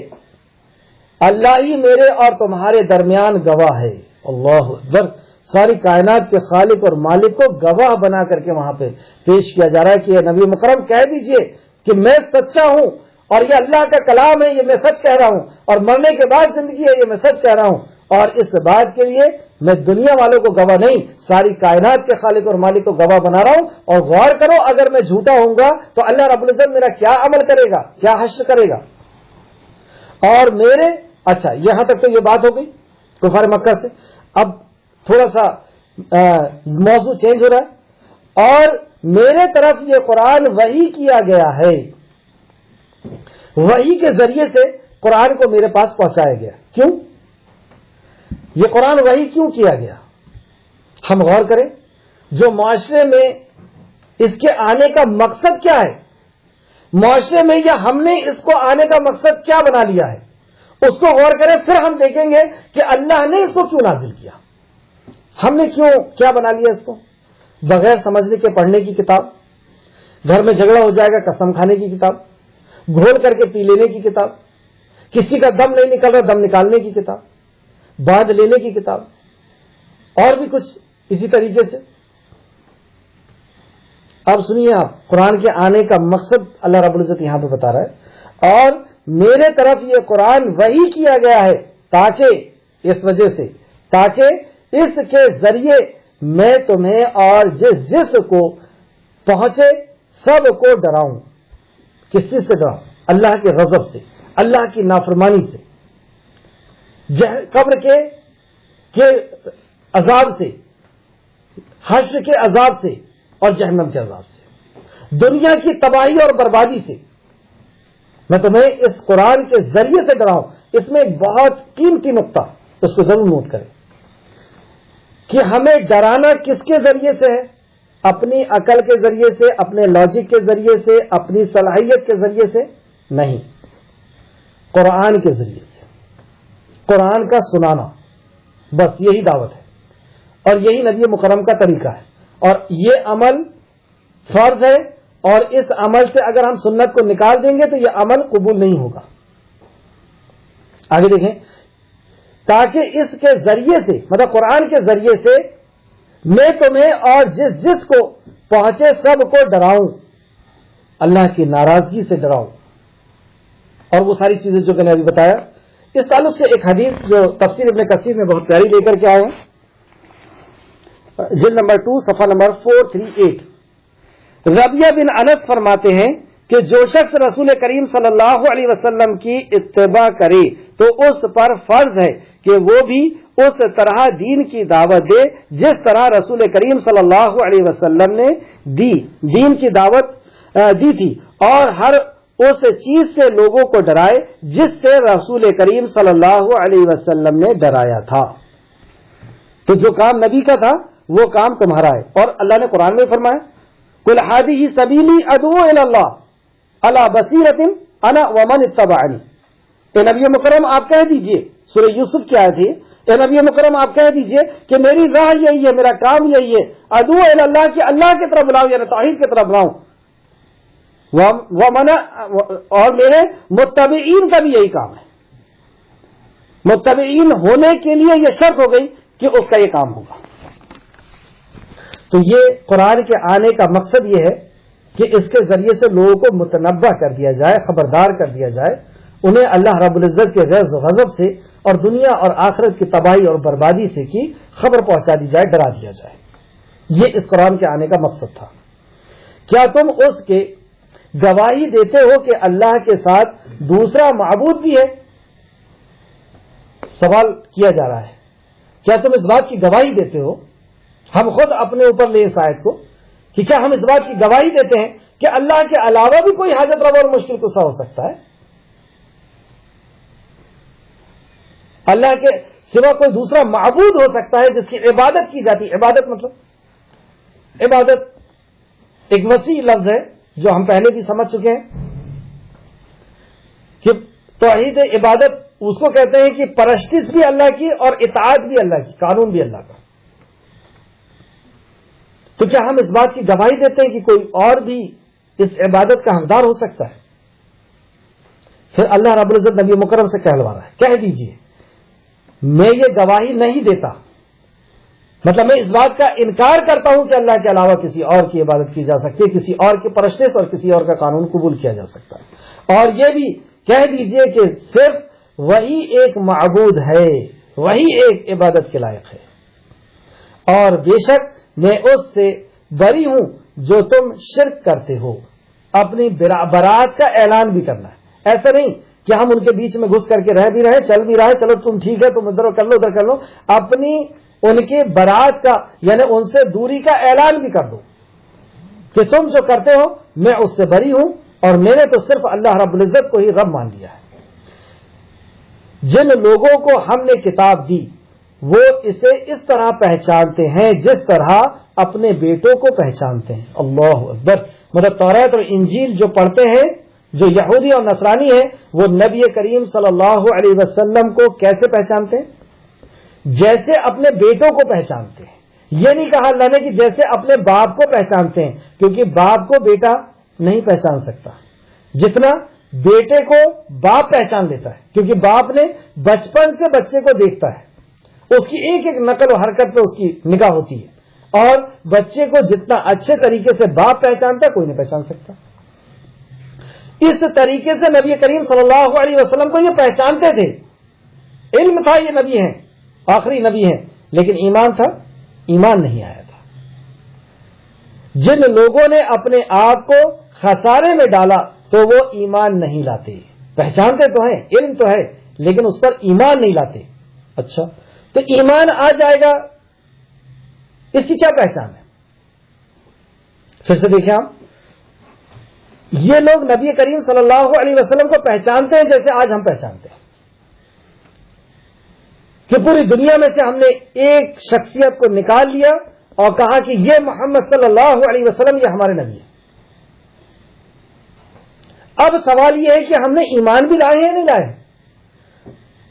اللہ ہی میرے اور تمہارے درمیان گواہ ہے. اللہ اکبر. ساری کائنات کے خالق اور مالک کو گواہ بنا کر کے وہاں پہ پیش کیا جا رہا ہے کہ نبی مکرم کہہ دیجئے کہ میں سچا ہوں اور یہ اللہ کا کلام ہے, یہ میں سچ کہہ رہا ہوں, اور مرنے کے بعد زندگی ہے, یہ میں سچ کہہ رہا ہوں, اور اس بات کے لیے میں دنیا والوں کو گواہ نہیں, ساری کائنات کے خالق اور مالک کو گواہ بنا رہا ہوں. اور غور کرو اگر میں جھوٹا ہوں گا تو اللہ رب العزت میرا کیا عمل کرے گا, کیا حشر کرے گا. اور میرے اچھا یہاں تک تو یہ بات ہو گئی کفار مکہ سے. اب تھوڑا سا موضوع چینج ہو رہا ہے, اور میرے طرف یہ قرآن وحی کیا گیا ہے, وحی کے ذریعے سے قرآن کو میرے پاس پہنچایا گیا. کیوں یہ قرآن وحی کیوں کیا گیا؟ ہم غور کریں. جو معاشرے میں اس کے آنے کا مقصد کیا ہے, معاشرے میں یا ہم نے اس کو آنے کا مقصد کیا بنا لیا ہے, اس کو غور کریں. پھر ہم دیکھیں گے کہ اللہ نے اس کو کیوں نازل کیا, ہم نے کیا بنا لیا اس کو. بغیر سمجھنے کے پڑھنے کی کتاب, گھر میں جھگڑا ہو جائے گا قسم کھانے کی کتاب, گھول کر کے پی لینے کی کتاب, کسی کا دم نہیں نکل رہا دم نکالنے کی کتاب, باندھ لینے کی کتاب, اور بھی کچھ اسی طریقے سے. اب سنیے آپ, قرآن کے آنے کا مقصد اللہ رب العزت یہاں پہ بتا رہا ہے. اور میرے طرف یہ قرآن وحی کیا گیا ہے تاکہ اس وجہ سے تاکہ اس کے ذریعے میں تمہیں اور جس کو پہنچے سب کو ڈراؤں. کس چیز سے ڈراؤں؟ اللہ کے غضب سے, اللہ کی نافرمانی سے, قبر کے عذاب سے, حشر کے عذاب سے, اور جہنم کے عذاب سے, دنیا کی تباہی اور بربادی سے. میں تمہیں اس قرآن کے ذریعے سے ڈراؤں. اس میں ایک بہت قیمتی نقطہ, اس کو ضرور نوٹ کریں کہ ہمیں ڈرانا کس کے ذریعے سے ہے؟ اپنی عقل کے ذریعے سے, اپنے لاجک کے ذریعے سے, اپنی صلاحیت کے ذریعے سے نہیں, قرآن کے ذریعے سے, قرآن کا سنانا, بس یہی دعوت ہے اور یہی نبی مکرم کا طریقہ ہے. اور یہ عمل فرض ہے, اور اس عمل سے اگر ہم سنت کو نکال دیں گے تو یہ عمل قبول نہیں ہوگا. آگے دیکھیں, تاکہ اس کے ذریعے سے مطلب قرآن کے ذریعے سے میں تمہیں اور جس کو پہنچے سب کو ڈراؤں, اللہ کی ناراضگی سے ڈراؤں, اور وہ ساری چیزیں جو میں نے ابھی بتایا. اس تعلق سے ایک حدیث جو تفسیر ابن کثیر میں بہت پیاری لے کر کے آئے ہیں, جلد نمبر 2 صفحہ نمبر 438. ربیہ بن انس فرماتے ہیں کہ جو شخص رسول کریم صلی اللہ علیہ وسلم کی اتباع کرے تو اس پر فرض ہے کہ وہ بھی اس طرح دین کی دعوت دے جس طرح رسول کریم صلی اللہ علیہ وسلم نے دین کی دعوت دی تھی, اور ہر اس چیز سے لوگوں کو ڈرائے جس سے رسول کریم صلی اللہ علیہ وسلم نے ڈرایا تھا. تو جو کام نبی کا تھا وہ کام تمہارا ہے. اور اللہ نے قرآن میں فرمایا قل ہذہ سبیلی ادعو الی اللہ علی بصیرۃ انا ومن اتبعنی. اے نبی مکرم آپ کہہ دیجئے, سورہ یوسف کی آیت ہے, اے نبی مکرم آپ کہہ دیجئے کہ میری راہ یہی ہے, میرا کام یہی ہے, ادعو الی اللہ کہ اللہ کی طرف بلاؤں, یعنی توحید کی طرف بلاؤں, اور میرے متبعین کا بھی یہی کام ہے. متبعین ہونے کے لیے یہ شرط ہو گئی کہ اس کا یہ کام ہوگا. تو یہ قرآن کے آنے کا مقصد یہ ہے کہ اس کے ذریعے سے لوگوں کو متنبہ کر دیا جائے, خبردار کر دیا جائے, انہیں اللہ رب العزت کے غیظ و غضب سے اور دنیا اور آخرت کی تباہی اور بربادی سے کی خبر پہنچا دی جائے, ڈرا دیا جائے. یہ اس قرآن کے آنے کا مقصد تھا. کیا تم اس کے گواہی دیتے ہو کہ اللہ کے ساتھ دوسرا معبود بھی ہے؟ سوال کیا جا رہا ہے, کیا تم اس بات کی گواہی دیتے ہو؟ ہم خود اپنے اوپر لیں اس آیت کو کہ کیا ہم اس بات کی گواہی دیتے ہیں کہ اللہ کے علاوہ بھی کوئی حاجت روا اور مشکل کشا ہو سکتا ہے؟ اللہ کے سوا کوئی دوسرا معبود ہو سکتا ہے جس کی عبادت کی جاتی ہے. عبادت مطلب عبادت ایک وسیع لفظ ہے جو ہم پہلے بھی سمجھ چکے ہیں کہ توحید عبادت اس کو کہتے ہیں کہ پرستش بھی اللہ کی اور اطاعت بھی اللہ کی, قانون بھی اللہ کا. تو کیا ہم اس بات کی گواہی دیتے ہیں کہ کوئی اور بھی اس عبادت کا حقدار ہو سکتا ہے؟ پھر اللہ رب العزت نبی مکرم سے کہلوا رہا ہے، کہہ دیجئے میں یہ گواہی نہیں دیتا، مطلب میں اس بات کا انکار کرتا ہوں کہ اللہ کے علاوہ کسی اور کی عبادت کی جا سکتی ہے، کسی اور کی پرستش اور کسی اور کا قانون قبول کیا جا سکتا ہے، اور یہ بھی کہہ دیجئے کہ صرف وہی ایک معبود ہے، وہی ایک عبادت کے لائق ہے، اور بے شک میں اس سے بری ہوں جو تم شرک کرتے ہو۔ اپنی برات کا اعلان بھی کرنا ہے، ایسا نہیں کہ ہم ان کے بیچ میں گھس کر کے رہ بھی رہے، چل بھی رہے، چلو تم ٹھیک ہے تم ادھر کر لو ادھر کر لو، اپنی ان کے برات کا یعنی ان سے دوری کا اعلان بھی کر دو کہ تم جو کرتے ہو میں اس سے بری ہوں، اور میں نے تو صرف اللہ رب العزت کو ہی رب مان لیا ہے۔ جن لوگوں کو ہم نے کتاب دی وہ اسے اس طرح پہچانتے ہیں جس طرح اپنے بیٹوں کو پہچانتے ہیں۔ اللہ اکبر، مطلب توریت اور انجیل جو پڑھتے ہیں جو یہودی اور نصرانی ہیں وہ نبی کریم صلی اللہ علیہ وسلم کو کیسے پہچانتے ہیں؟ جیسے اپنے بیٹوں کو پہچانتے ہیں۔ یہ نہیں کہا اللہ نے کہ جیسے اپنے باپ کو پہچانتے ہیں، کیونکہ باپ کو بیٹا نہیں پہچان سکتا جتنا بیٹے کو باپ پہچان لیتا ہے، کیونکہ باپ نے بچپن سے بچے کو دیکھتا ہے، اس کی ایک ایک نقل و حرکت پہ اس کی نگاہ ہوتی ہے، اور بچے کو جتنا اچھے طریقے سے باپ پہچانتا ہے کوئی نہیں پہچان سکتا۔ اس طریقے سے نبی کریم صلی اللہ علیہ وسلم کو یہ پہچانتے تھے، علم تھا یہ نبی ہیں، آخری نبی ہیں، لیکن ایمان تھا، ایمان نہیں آیا تھا۔ جن لوگوں نے اپنے آپ کو خسارے میں ڈالا تو وہ ایمان نہیں لاتے، پہچانتے تو ہیں، علم تو ہے، لیکن اس پر ایمان نہیں لاتے۔ اچھا تو ایمان آ جائے گا، اس کی کیا پہچان ہے؟ پھر سے دیکھیں آپ، یہ لوگ نبی کریم صلی اللہ علیہ وسلم کو پہچانتے ہیں جیسے آج ہم پہچانتے ہیں کہ پوری دنیا میں سے ہم نے ایک شخصیت کو نکال لیا اور کہا کہ یہ محمد صلی اللہ علیہ وسلم یہ ہمارے نبی ہیں۔ اب سوال یہ ہے کہ ہم نے ایمان بھی لائے ہیں نہیں لائے؟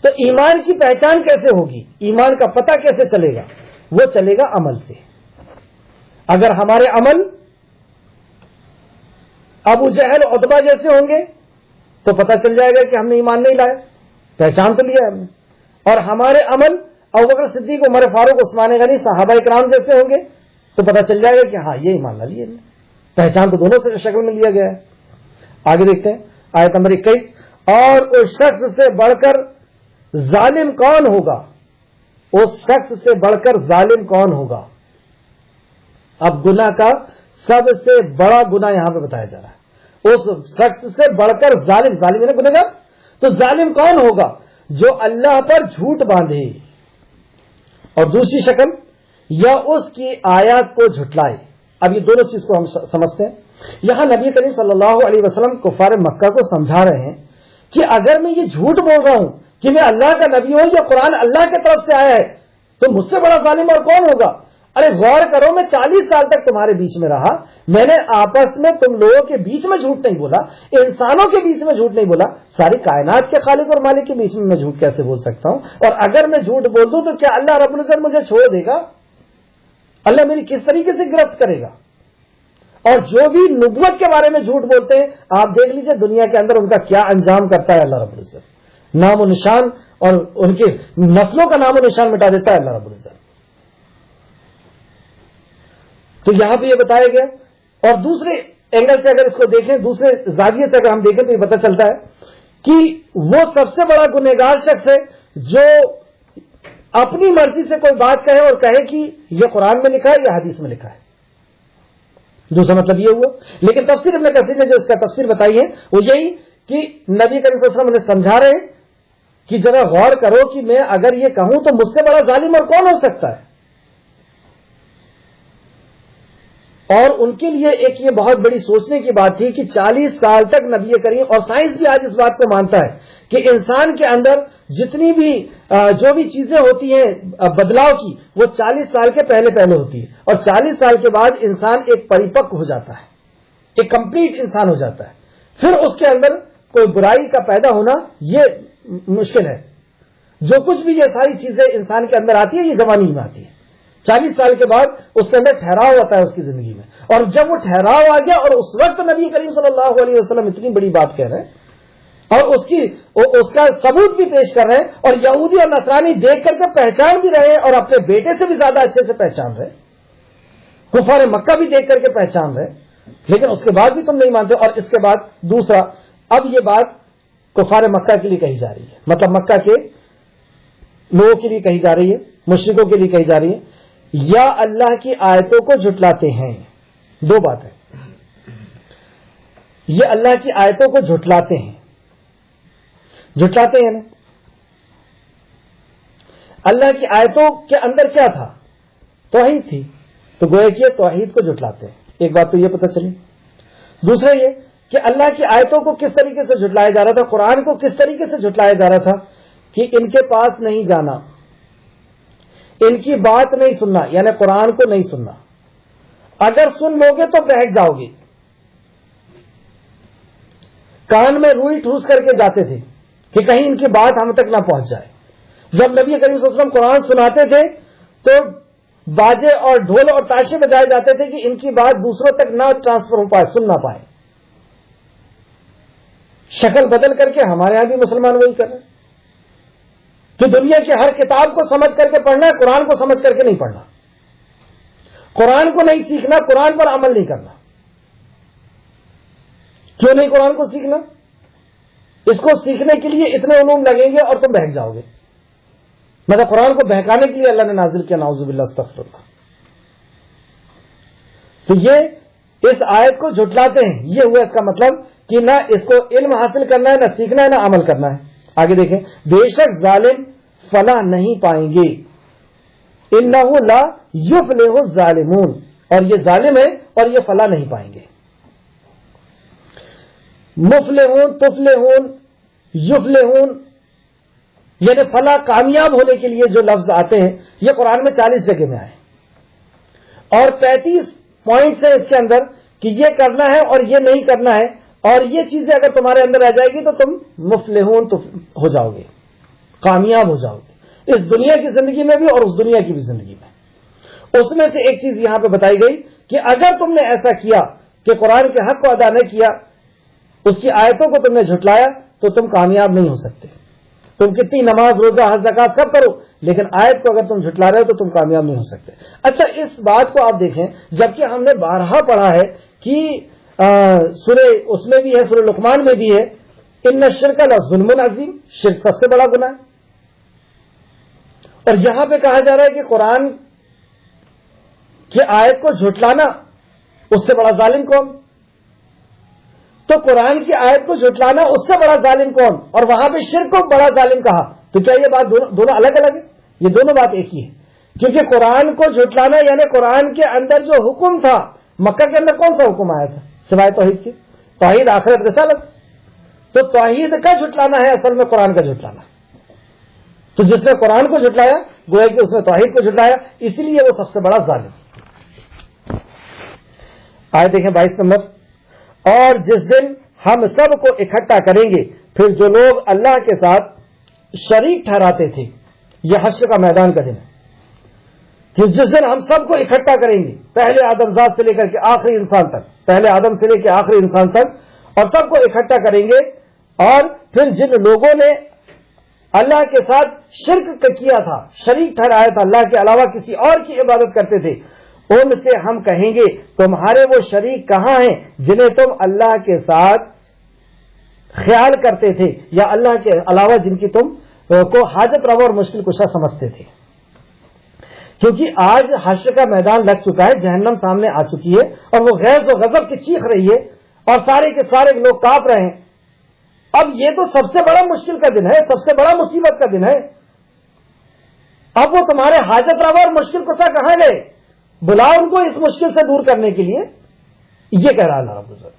تو ایمان کی پہچان کیسے ہوگی؟ ایمان کا پتہ کیسے چلے گا؟ وہ چلے گا عمل سے۔ اگر ہمارے عمل ابو جہل عتبہ جیسے ہوں گے تو پتہ چل جائے گا کہ ہم نے ایمان نہیں لائے، پہچان تو لیا ہم نے۔ اور ہمارے عمل ابوبکر صدیق عمر فاروق عثمان غنی صحابہ کرام جیسے ہوں گے تو پتہ چل جائے گا کہ ہاں یہ ایمان نہ لیے، پہچان تو دونوں سے شکل میں لیا گیا ہے۔ آگے دیکھتے ہیں آیت نمبر 21، اور اس شخص سے بڑھ کر ظالم کون ہوگا؟ اس شخص سے بڑھ کر ظالم کون ہوگا؟ اب گناہ کا سب سے بڑا گناہ یہاں پہ بتایا جا رہا ہے، اس شخص سے بڑھ کر ظالم، ظالم ہے نا گنہگار، تو ظالم کون ہوگا؟ جو اللہ پر جھوٹ باندھے، اور دوسری شکل یا اس کی آیات کو جھٹلائے۔ اب یہ دونوں چیز کو ہم سمجھتے ہیں۔ یہاں نبی کریم صلی اللہ علیہ وسلم کفار مکہ کو سمجھا رہے ہیں کہ اگر میں یہ جھوٹ بول رہا ہوں کہ میں اللہ کا نبی ہوں یا قرآن اللہ کی طرف سے آیا ہے تو مجھ سے بڑا ظالم اور کون ہوگا؟ ارے غور کرو، میں 40 سال تک تمہارے بیچ میں رہا، میں نے آپس میں تم لوگوں کے بیچ میں جھوٹ نہیں بولا، انسانوں کے بیچ میں جھوٹ نہیں بولا، ساری کائنات کے خالق اور مالک کے بیچ میں جھوٹ کیسے بول سکتا ہوں؟ اور اگر میں جھوٹ بول دوں تو کیا اللہ رب العزت مجھے چھوڑ دے گا؟ اللہ میری کس طریقے سے گرفت کرے گا؟ اور جو بھی نبوت کے بارے میں جھوٹ بولتے ہیں آپ دیکھ لیجئے دنیا کے اندر ان کا کیا انجام کرتا ہے اللہ رب العزت، نام و نشان اور ان کے نسلوں کا نام و نشان مٹا دیتا ہے اللہ رب العزت۔ تو یہاں پہ یہ بتایا گیا، اور دوسرے اینگل سے اگر اس کو دیکھیں، دوسرے زاویے سے اگر ہم دیکھیں تو یہ پتہ چلتا ہے کہ وہ سب سے بڑا گنہگار شخص ہے جو اپنی مرضی سے کوئی بات کہے اور کہے کہ یہ قرآن میں لکھا ہے یا حدیث میں لکھا ہے۔ دوسرا مطلب یہ ہوا، لیکن تفسیر ابن کثیر نے جو اس کا تفسیر بتائی ہے وہ یہی کہ نبی کریم صلی اللہ علیہ وسلم نے سمجھا رہے کہ ذرا غور کرو کہ میں اگر یہ کہوں تو مجھ سے بڑا ظالم اور کون ہو سکتا ہے۔ اور ان کے لیے ایک یہ بہت بڑی سوچنے کی بات تھی کہ 40 سال تک نبی کریم، اور سائنس بھی آج اس بات کو مانتا ہے کہ انسان کے اندر جتنی بھی جو بھی چیزیں ہوتی ہیں بدلاؤ کی وہ 40 سال کے پہلے ہوتی ہے، اور 40 سال کے بعد انسان ایک پریپک ہو جاتا ہے، ایک کمپلیٹ انسان ہو جاتا ہے، پھر اس کے اندر کوئی برائی کا پیدا ہونا یہ مشکل ہے۔ جو کچھ بھی یہ ساری چیزیں انسان کے اندر آتی ہے یہ جوانی میں آتی ہے، 40 سال کے بعد اس کے اندر ٹھہراؤ ہوتا ہے اس کی زندگی میں، اور جب وہ ٹھہراؤ آ گیا اور اس وقت نبی کریم صلی اللہ علیہ وسلم اتنی بڑی بات کہہ رہے ہیں اور اس کا ثبوت بھی پیش کر رہے ہیں, اور یہودی اور نصرانی دیکھ کر کے پہچان بھی رہے ہیں اور اپنے بیٹے سے بھی زیادہ اچھے سے پہچان رہے, کفار مکہ بھی دیکھ کر کے پہچان رہے, لیکن اس کے بعد بھی تم نہیں مانتے. اور اس کے بعد دوسرا, اب یہ بات کفار مکہ کے لیے کہی جا رہی ہے, مطلب مکہ کے لوگوں کے لیے کہی جا رہی ہے, مشرکوں کے لیے کہی جا رہی ہے, یا اللہ کی آیتوں کو جھٹلاتے ہیں. دو باتیں, یہ اللہ کی آیتوں کو جھٹلاتے ہیں نا. اللہ کی آیتوں کے اندر کیا تھا؟ توحید تھی, تو گویا کہ توحید کو جھٹلاتے ہیں. ایک بات تو یہ پتہ چلی. دوسرا یہ کہ اللہ کی آیتوں کو کس طریقے سے جھٹلایا جا رہا تھا, قرآن کو کس طریقے سے جھٹلایا جا رہا تھا کہ ان کے پاس نہیں جانا, ان کی بات نہیں سننا, یعنی قرآن کو نہیں سننا. اگر سن لو گے تو بہک جاؤ گے. کان میں روئی ٹھوس کر کے جاتے تھے کہ کہیں ان کی بات ہم تک نہ پہنچ جائے. جب نبی کریم صلی اللہ علیہ وسلم قرآن سناتے تھے تو باجے اور ڈھول اور تاشے بجائے جاتے تھے کہ ان کی بات دوسروں تک نہ ٹرانسفر ہو پائے, سن نہ پائے. شکل بدل کر کے ہمارے یہاں بھی مسلمان وہی کر رہے ہیں کہ دنیا کی ہر کتاب کو سمجھ کر کے پڑھنا ہے, قرآن کو سمجھ کر کے نہیں پڑھنا, قرآن کو نہیں سیکھنا, قرآن پر عمل نہیں کرنا. کیوں نہیں قرآن کو سیکھنا؟ اس کو سیکھنے کے لیے اتنے علوم لگیں گے اور تم بہک جاؤ گے. مطلب قرآن کو بہکانے کے لیے اللہ نے نازل کیا, نعوذ باللہ استغفر اللہ. تو یہ اس آیت کو جھٹلاتے ہیں, یہ ہوا اس کا مطلب کہ نہ اس کو علم حاصل کرنا ہے, نہ سیکھنا ہے, نہ عمل کرنا ہے. آگے دیکھیں, بے شک ظالم فلاح نہیں پائیں گے, انہ لا یفلح الظالمون, اور یہ ظالم ہے اور یہ فلاح نہیں پائیں گے. مفلحون, تفلحون, یفلحون, یعنی فلاح کامیاب ہونے کے لیے جو لفظ آتے ہیں یہ قرآن میں 40 جگہ میں آئے, اور 35 پوائنٹس ہیں اس کے اندر کہ یہ کرنا ہے اور یہ نہیں کرنا ہے, اور یہ چیزیں اگر تمہارے اندر آ جائے گی تو تم مفلحون ہو جاؤ گے, کامیاب ہو جاؤ گے, اس دنیا کی زندگی میں بھی اور اس دنیا کی بھی زندگی میں. اس میں سے ایک چیز یہاں پہ بتائی گئی کہ اگر تم نے ایسا کیا کہ قرآن کے حق کو ادا نہ کیا, اس کی آیتوں کو تم نے جھٹلایا, تو تم کامیاب نہیں ہو سکتے. تم کتنی نماز, روزہ, حج, زکات سب کرو, لیکن آیت کو اگر تم جھٹلا رہے ہو تو تم کامیاب نہیں ہو سکتے. اچھا, اس بات کو آپ دیکھیں, جبکہ ہم نے بارہا پڑھا ہے کہ سورہ اس میں بھی ہے, سورہ لقمان میں بھی ہے, ان الشرک لظلم عظیم, شرک سب سے بڑا گناہ ہے. اور یہاں پہ کہا جا رہا ہے کہ قرآن کی آیت کو جھٹلانا اس سے بڑا ظالم کون؟ تو قرآن کی آیت کو جھٹلانا اس سے بڑا ظالم کون, اور وہاں پہ شرک کو بڑا ظالم کہا. تو کیا یہ بات دونوں الگ الگ ہے؟ یہ دونوں بات ایک ہی ہے, کیونکہ قرآن کو جھٹلانا یعنی قرآن کے اندر جو حکم تھا, مکہ کے اندر کون سا حکم آیا تھا سوائے توحید کے؟ توحید, آخرت, رسالت. تو توحید کا جھٹلانا ہے اصل میں قرآن کا جھٹلانا. تو جس نے قرآن کو جھٹلایا گویا کہ اس نے توحید کو جھٹلایا, اسی لیے وہ سب سے بڑا ظالم. آئے دیکھیں 22 نمبر, اور جس دن ہم سب کو اکٹھا کریں گے, پھر جو لوگ اللہ کے ساتھ شریک ٹھہراتے تھے, یہ حشر کا میدان کا دن ہے کہ جس دن ہم سب کو اکٹھا کریں گے, پہلے آدم ذات سے لے کر کے آخری انسان تک, پہلے آدم سے لے کے آخری انسان تک, اور سب کو اکٹھا کریں گے. اور پھر جن لوگوں نے اللہ کے ساتھ شرک کیا تھا, شریک ٹھہرایا تھا, اللہ کے علاوہ کسی اور کی عبادت کرتے تھے, ان سے ہم کہیں گے تمہارے وہ شریک کہاں ہیں جنہیں تم اللہ کے ساتھ خیال کرتے تھے, یا اللہ کے علاوہ جن کی تم کو حاجت روا اور مشکل کشا سمجھتے تھے. کیونکہ آج حشر کا میدان لگ چکا ہے, جہنم سامنے آ چکی ہے, اور وہ غیظ و غضب کی چیخ رہی ہے, اور سارے کے سارے لوگ کانپ رہے ہیں. اب یہ تو سب سے بڑا مشکل کا دن ہے, سب سے بڑا مصیبت کا دن ہے. اب وہ تمہارے حاجت روا اور مشکل کشا کہاں گئے؟ بلاؤ ان کو اس مشکل سے دور کرنے کے لیے. یہ کہہ رہا اللہ رب العزت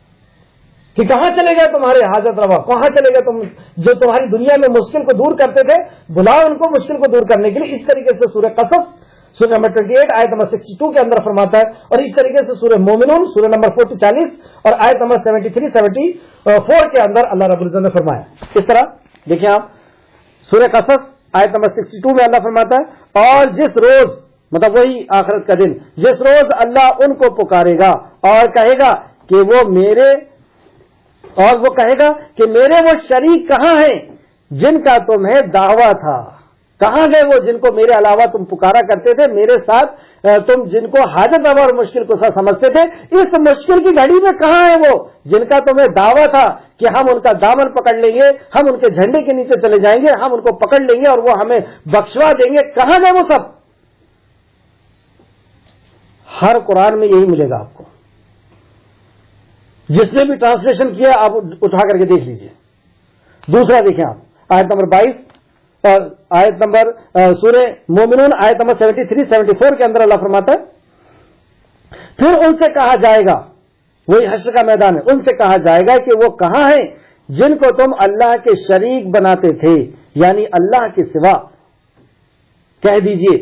کہ کہاں چلے گئے تمہارے حاجت روا, کہاں چلے گئے تم جو تمہاری دنیا میں مشکل کو دور کرتے تھے, بلاؤ ان کو مشکل کو دور کرنے کے لیے. اس طریقے سے سورہ قصص سورہ نمبر 28 آیت نمبر 62 کے اندر فرماتا ہے, اور اس طریقے سے سورہ مومنون سورہ نمبر 40 اور آیت نمبر 73-74 کے اندر اللہ رب العزت نے فرمایا. اس طرح دیکھیں آپ, سورہ قصص آیت نمبر 62 میں اللہ فرماتا ہے, اور جس روز, مطلب وہی آخرت کا دن, جس روز اللہ ان کو پکارے گا اور کہے گا کہ وہ میرے اور وہ کہے گا کہ میرے وہ شریک کہاں ہیں جن کا تمہیں دعویٰ تھا؟ کہاں گئے وہ جن کو میرے علاوہ تم پکارا کرتے تھے، میرے ساتھ تم جن کو حاجت روا اور مشکل کو سمجھتے تھے؟ اس مشکل کی گھڑی میں کہاں ہیں وہ جن کا تمہیں دعویٰ تھا کہ ہم ان کا دامن پکڑ لیں گے، ہم ان کے جھنڈے کے نیچے چلے جائیں گے، ہم ان کو پکڑ لیں گے اور وہ ہمیں بخشوا دیں گے؟ کہاں گئے وہ سب؟ ہر قرآن میں یہی ملے گا آپ کو، جس نے بھی ٹرانسلیشن کیا آپ اٹھا کر کے دیکھ لیجئے۔ دوسرا دیکھیں آپ آیت نمبر 22 اور آیت نمبر سورہ مومنون آیت نمبر 73-74 کے اندر اللہ فرماتا ہے پھر ان سے کہا جائے گا، وہی حشر کا میدان ہے، ان سے کہا جائے گا کہ وہ کہاں ہیں جن کو تم اللہ کے شریک بناتے تھے، یعنی اللہ کے سوا۔ کہہ دیجئے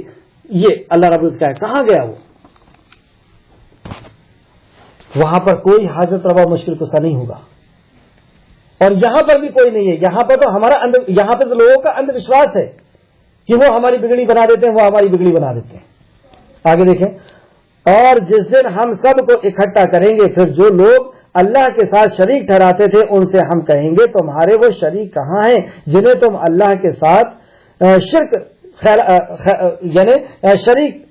یہ اللہ رب العزت کا ہے، کہاں گیا وہ؟ وہاں پر کوئی حاجت روا مشکل کشا نہیں ہوگا، اور یہاں پر بھی کوئی نہیں ہے۔ یہاں پر تو یہاں پہ تو لوگوں کا اندھ وشواس ہے کہ وہ ہماری بگڑی بنا دیتے ہیں، وہ ہماری بگڑی بنا دیتے ہیں۔ آگے دیکھیں، اور جس دن ہم سب کو اکٹھا کریں گے پھر جو لوگ اللہ کے ساتھ شریک ٹھہراتے تھے ان سے ہم کہیں گے تمہارے وہ شریک کہاں ہیں جنہیں تم اللہ کے ساتھ یعنی شریک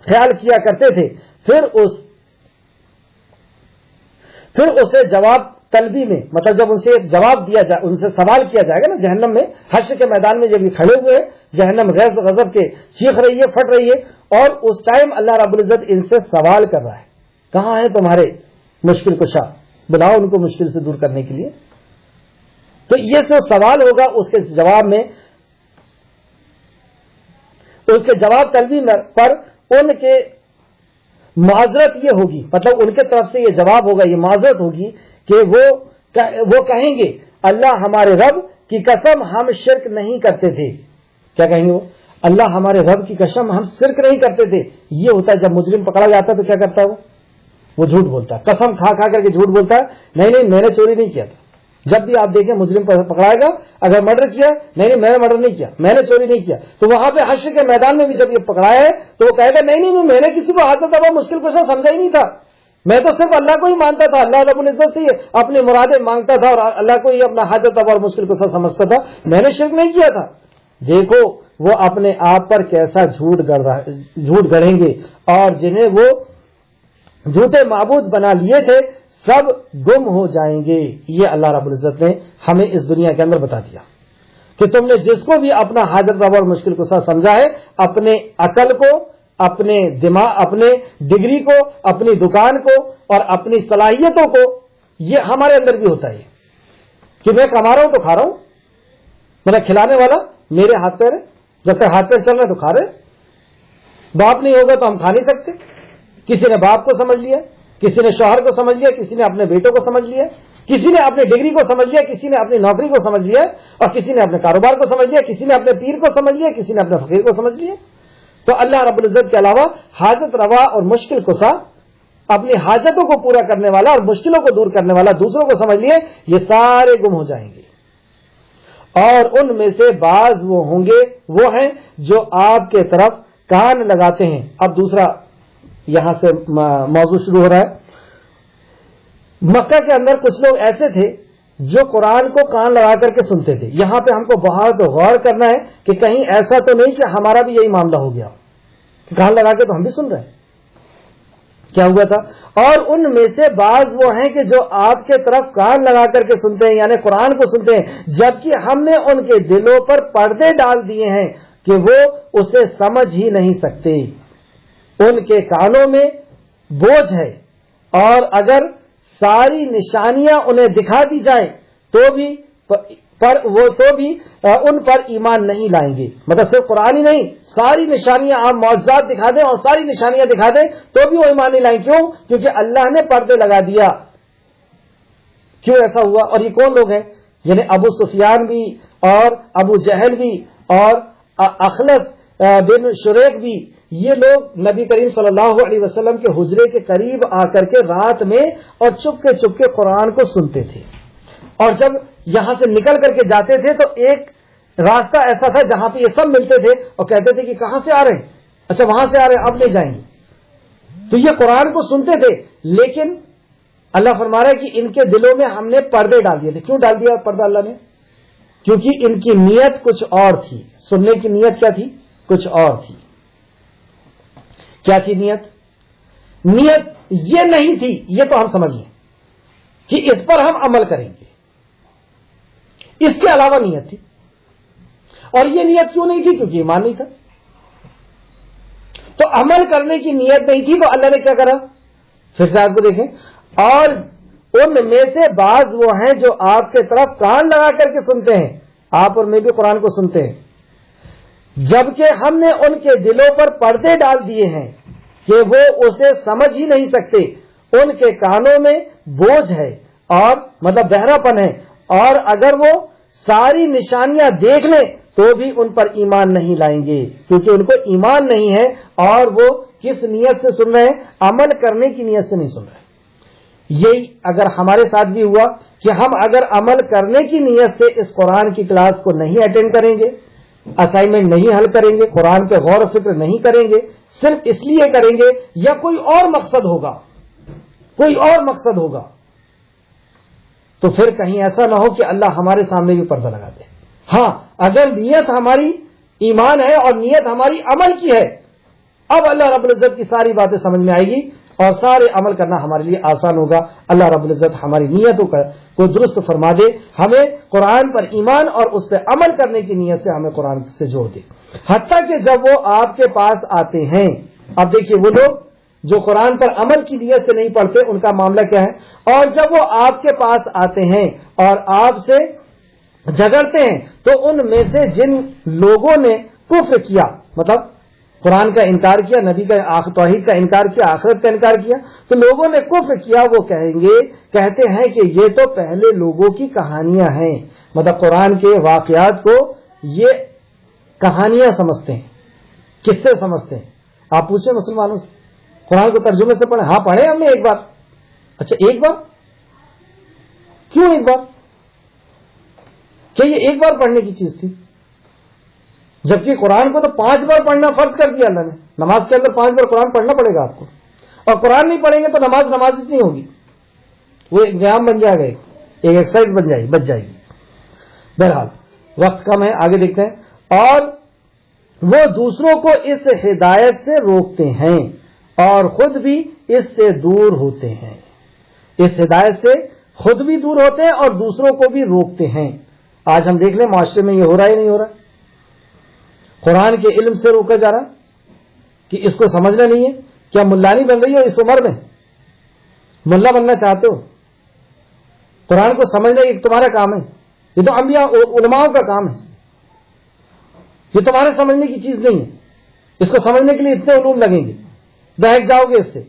خیال کیا کرتے تھے؟ پھر اسے جواب طلبی میں، مطلب جب ان سے جواب دیا جائے، ان سے سوال کیا جائے گا نا جہنم میں، حشر کے میدان میں جب یہ کھڑے ہوئے جہنم غیظ و غضب کے چیخ رہی ہے، پھٹ رہی ہے، اور اس ٹائم اللہ رب العزت ان سے سوال کر رہا ہے کہاں ہیں تمہارے مشکل کشا، بلاؤ ان کو مشکل سے دور کرنے کے لیے۔ تو یہ جو سوال ہوگا اس کے جواب میں، اس کے جواب طلبی پر ان کے معذرت یہ ہوگی، مطلب ان کے طرف سے یہ جواب ہوگا، یہ معذرت ہوگی کہ وہ کہیں گے اللہ ہمارے رب کی قسم ہم شرک نہیں کرتے تھے۔ کیا کہیں گے وہ؟ اللہ ہمارے رب کی قسم ہم شرک نہیں کرتے تھے۔ یہ ہوتا ہے جب مجرم پکڑا جاتا ہے تو کیا کرتا ہے وہ جھوٹ بولتا ہے، قسم کھا کر کے جھوٹ بولتا ہے، نہیں میں نے چوری نہیں کیا تھا۔ جب بھی آپ دیکھیں مجرم پکڑائے گا، اگر مرڈر کیا، نہیں میں نے مرڈر نہیں کیا، میں نے چوری نہیں کیا، تو وہاں پہ حشر کے میدان میں بھی جب یہ پکڑایا ہے تو وہ کہے گا نہیں میں نے کسی کو حاجت روا مشکل کشا سمجھا ہی نہیں تھا، میں تو صرف اللہ کو ہی مانتا تھا، اللہ رب العزت سے اپنی مرادیں مانگتا تھا اور اللہ کو ہی اپنا حاجت روا اور مشکل کشا سمجھتا تھا، میں نے شرک نہیں کیا تھا۔ دیکھو وہ اپنے آپ پر کیسا جھوٹ گڑھیں گے، اور جنہیں وہ جھوٹے معبود بنا لیے تھے سب گم ہو جائیں گے۔ یہ اللہ رب العزت نے ہمیں اس دنیا کے اندر بتا دیا کہ تم نے جس کو بھی اپنا حاجت روا اور مشکل کشا سمجھا ہے، اپنے عقل کو، اپنے دماغ، اپنے ڈگری کو، اپنی دکان کو اور اپنی صلاحیتوں کو، یہ ہمارے اندر بھی ہوتا ہے کہ میں کما رہا ہوں تو کھا رہا ہوں، میرا کھلانے والا میرے ہاتھ پیر ہے، جب تک ہاتھ پیر چل رہا ہے تو کھا رہے، باپ نہیں ہوگا تو ہم کھا نہیں سکتے۔ کسی نے باپ کو سمجھ لیا، کسی نے شوہر کو سمجھ لیا، کسی نے اپنے بیٹوں کو سمجھ لیا، کسی نے اپنی ڈگری کو سمجھ لیا، کسی نے اپنی نوکری کو سمجھ لیا، اور کسی نے اپنے کاروبار کو سمجھ لیا، کسی نے اپنے پیر کو سمجھ لیا، کسی نے اپنے فقیر کو سمجھ لیا۔ تو اللہ رب العزت کے علاوہ حاجت روا اور مشکل کشا، اپنی حاجتوں کو پورا کرنے والا اور مشکلوں کو دور کرنے والا دوسروں کو سمجھ لیے، یہ سارے گم ہو جائیں گے، اور ان میں سے بعض وہ ہوں گے، وہ ہیں جو آپ کے طرف کان لگاتے ہیں۔ اب دوسرا یہاں سے موضوع شروع ہو رہا ہے۔ مکہ کے اندر کچھ لوگ ایسے تھے جو قرآن کو کان لگا کر کے سنتے تھے۔ یہاں پہ ہم کو بہت غور کرنا ہے کہ کہیں ایسا تو نہیں کہ ہمارا بھی یہی معاملہ ہو گیا، کان لگا کے تو ہم بھی سن رہے ہیں۔ کیا ہوا تھا؟ اور ان میں سے بعض وہ ہیں کہ جو آپ کے طرف کان لگا کر کے سنتے ہیں، یعنی قرآن کو سنتے ہیں، جبکہ ہم نے ان کے دلوں پر پردے ڈال دیے ہیں کہ وہ اسے سمجھ ہی نہیں سکتے۔ ان کے کانوں میں بوجھ ہے، اور اگر ساری نشانیاں انہیں دکھا دی جائیں تو بھی ان پر ایمان نہیں لائیں گے۔ مطلب صرف قرآن ہی نہیں، ساری نشانیاں، آپ معجزات دکھا دیں اور ساری نشانیاں دکھا دیں تو بھی وہ ایمان نہیں لائیں۔ کیوں؟ کیونکہ اللہ نے پردے لگا دیا۔ کیوں ایسا ہوا؟ اور یہ کون لوگ ہیں؟ یعنی ابو سفیان بھی، اور ابو جہل بھی، اور اخلص بن شریق بھی، یہ لوگ نبی کریم صلی اللہ علیہ وسلم کے حجرے کے قریب آ کر کے رات میں اور چپ کے قرآن کو سنتے تھے، اور جب یہاں سے نکل کر کے جاتے تھے تو ایک راستہ ایسا تھا جہاں پہ یہ سب ملتے تھے اور کہتے تھے کہ کہاں سے آ رہے ہیں؟ اچھا وہاں سے آ رہے ہیں، اب نہیں جائیں گے۔ تو یہ قرآن کو سنتے تھے، لیکن اللہ فرما رہا ہے کہ ان کے دلوں میں ہم نے پردے ڈال دیے تھے. کیوں ڈال دیا پردہ اللہ نے؟ کیونکہ ان کی نیت کچھ اور تھی. سننے کی نیت کیا تھی؟ کچھ اور تھی. کیا تھی نیت؟ نیت یہ نہیں تھی، یہ تو ہم سمجھ لیں کہ اس پر ہم عمل کریں گے. اس کے علاوہ نیت تھی. اور یہ نیت کیوں نہیں تھی؟ کیونکہ ایمان نہیں تھا. تو عمل کرنے کی نیت نہیں تھی تو اللہ نے کیا کرا؟ پھر سے آپ کو دیکھیں، اور ان میں سے بعض وہ ہیں جو آپ کے طرف کان لگا کر کے سنتے ہیں. آپ اور میں بھی قرآن کو سنتے ہیں، جبکہ ہم نے ان کے دلوں پر پردے ڈال دیے ہیں کہ وہ اسے سمجھ ہی نہیں سکتے. ان کے کانوں میں بوجھ ہے اور مطلب بہرا پن ہے، اور اگر وہ ساری نشانیاں دیکھ لیں تو بھی ان پر ایمان نہیں لائیں گے، کیونکہ ان کو ایمان نہیں ہے. اور وہ کس نیت سے سن رہے ہیں؟ عمل کرنے کی نیت سے نہیں سن رہے. یہی اگر ہمارے ساتھ بھی ہوا کہ ہم اگر عمل کرنے کی نیت سے اس قرآن کی کلاس کو نہیں اٹینڈ کریں گے، اسائنمنٹ نہیں حل کریں گے، قرآن پہ غور و فکر نہیں کریں گے، صرف اس لیے کریں گے یا کوئی اور مقصد ہوگا، کوئی اور مقصد ہوگا، تو پھر کہیں ایسا نہ ہو کہ اللہ ہمارے سامنے بھی پردہ لگا دے. ہاں اگر نیت ہماری ایمان ہے اور نیت ہماری عمل کی ہے، اب اللہ رب العزت کی ساری باتیں سمجھ میں آئے گی اور سارے عمل کرنا ہمارے لیے آسان ہوگا. اللہ رب العزت ہماری نیتوں کو درست فرما دے، ہمیں قرآن پر ایمان اور اس پہ عمل کرنے کی نیت سے ہمیں قرآن سے جوڑ دے. حتیٰ کہ جب وہ آپ کے پاس آتے ہیں، اب دیکھیے وہ لوگ جو قرآن پر عمل کی نیت سے نہیں پڑھتے ان کا معاملہ کیا ہے. اور جب وہ آپ کے پاس آتے ہیں اور آپ سے جھگڑتے ہیں تو ان میں سے جن لوگوں نے کفر کیا، مطلب قرآن کا انکار کیا، نبی کا توحید کا انکار کیا، آخرت کا انکار کیا، تو لوگوں نے کفر کیا، وہ کہتے ہیں کہ یہ تو پہلے لوگوں کی کہانیاں ہیں. مطلب قرآن کے واقعات کو یہ کہانیاں سمجھتے ہیں، قصے سمجھتے ہیں. آپ پوچھیں مسلمانوں سے، قرآن کو ترجمے سے پڑھیں؟ ہاں پڑھیں ہم نے ایک بار. اچھا ایک بار؟ کیوں ایک بار؟ کہ یہ ایک بار پڑھنے کی چیز تھی، جبکہ قرآن کو تو 5 بار پڑھنا فرض کر دیا اللہ نے. نماز کے اندر 5 بار قرآن پڑھنا پڑے گا آپ کو، اور قرآن نہیں پڑھیں گے تو نماز ہی نہیں ہوگی، وہ ایک ویام بن جائے گا، ایک ایکسرسائز بچ جائے گی. بہرحال وقت کم ہے، آگے دیکھتے ہیں. اور وہ دوسروں کو اس ہدایت سے روکتے ہیں اور خود بھی اس سے دور ہوتے ہیں. اس ہدایت سے خود بھی دور ہوتے ہیں اور دوسروں کو بھی روکتے ہیں. آج ہم دیکھ لیں معاشرے میں یہ ہو رہا ہے نہیں ہو رہا؟ قرآن کے علم سے روکا جا رہا کہ اس کو سمجھنا نہیں ہے. کیا ملا نہیں بن رہی ہو اس عمر میں؟ ملا بننا چاہتے ہو؟ قرآن کو سمجھنا یہ تمہارا کام ہے، یہ تو انبیاء علماء کا کام ہے. یہ تمہارے سمجھنے کی چیز نہیں ہے. اس کو سمجھنے کے لیے اتنے علوم لگیں گے، بہک جاؤ گے اس سے.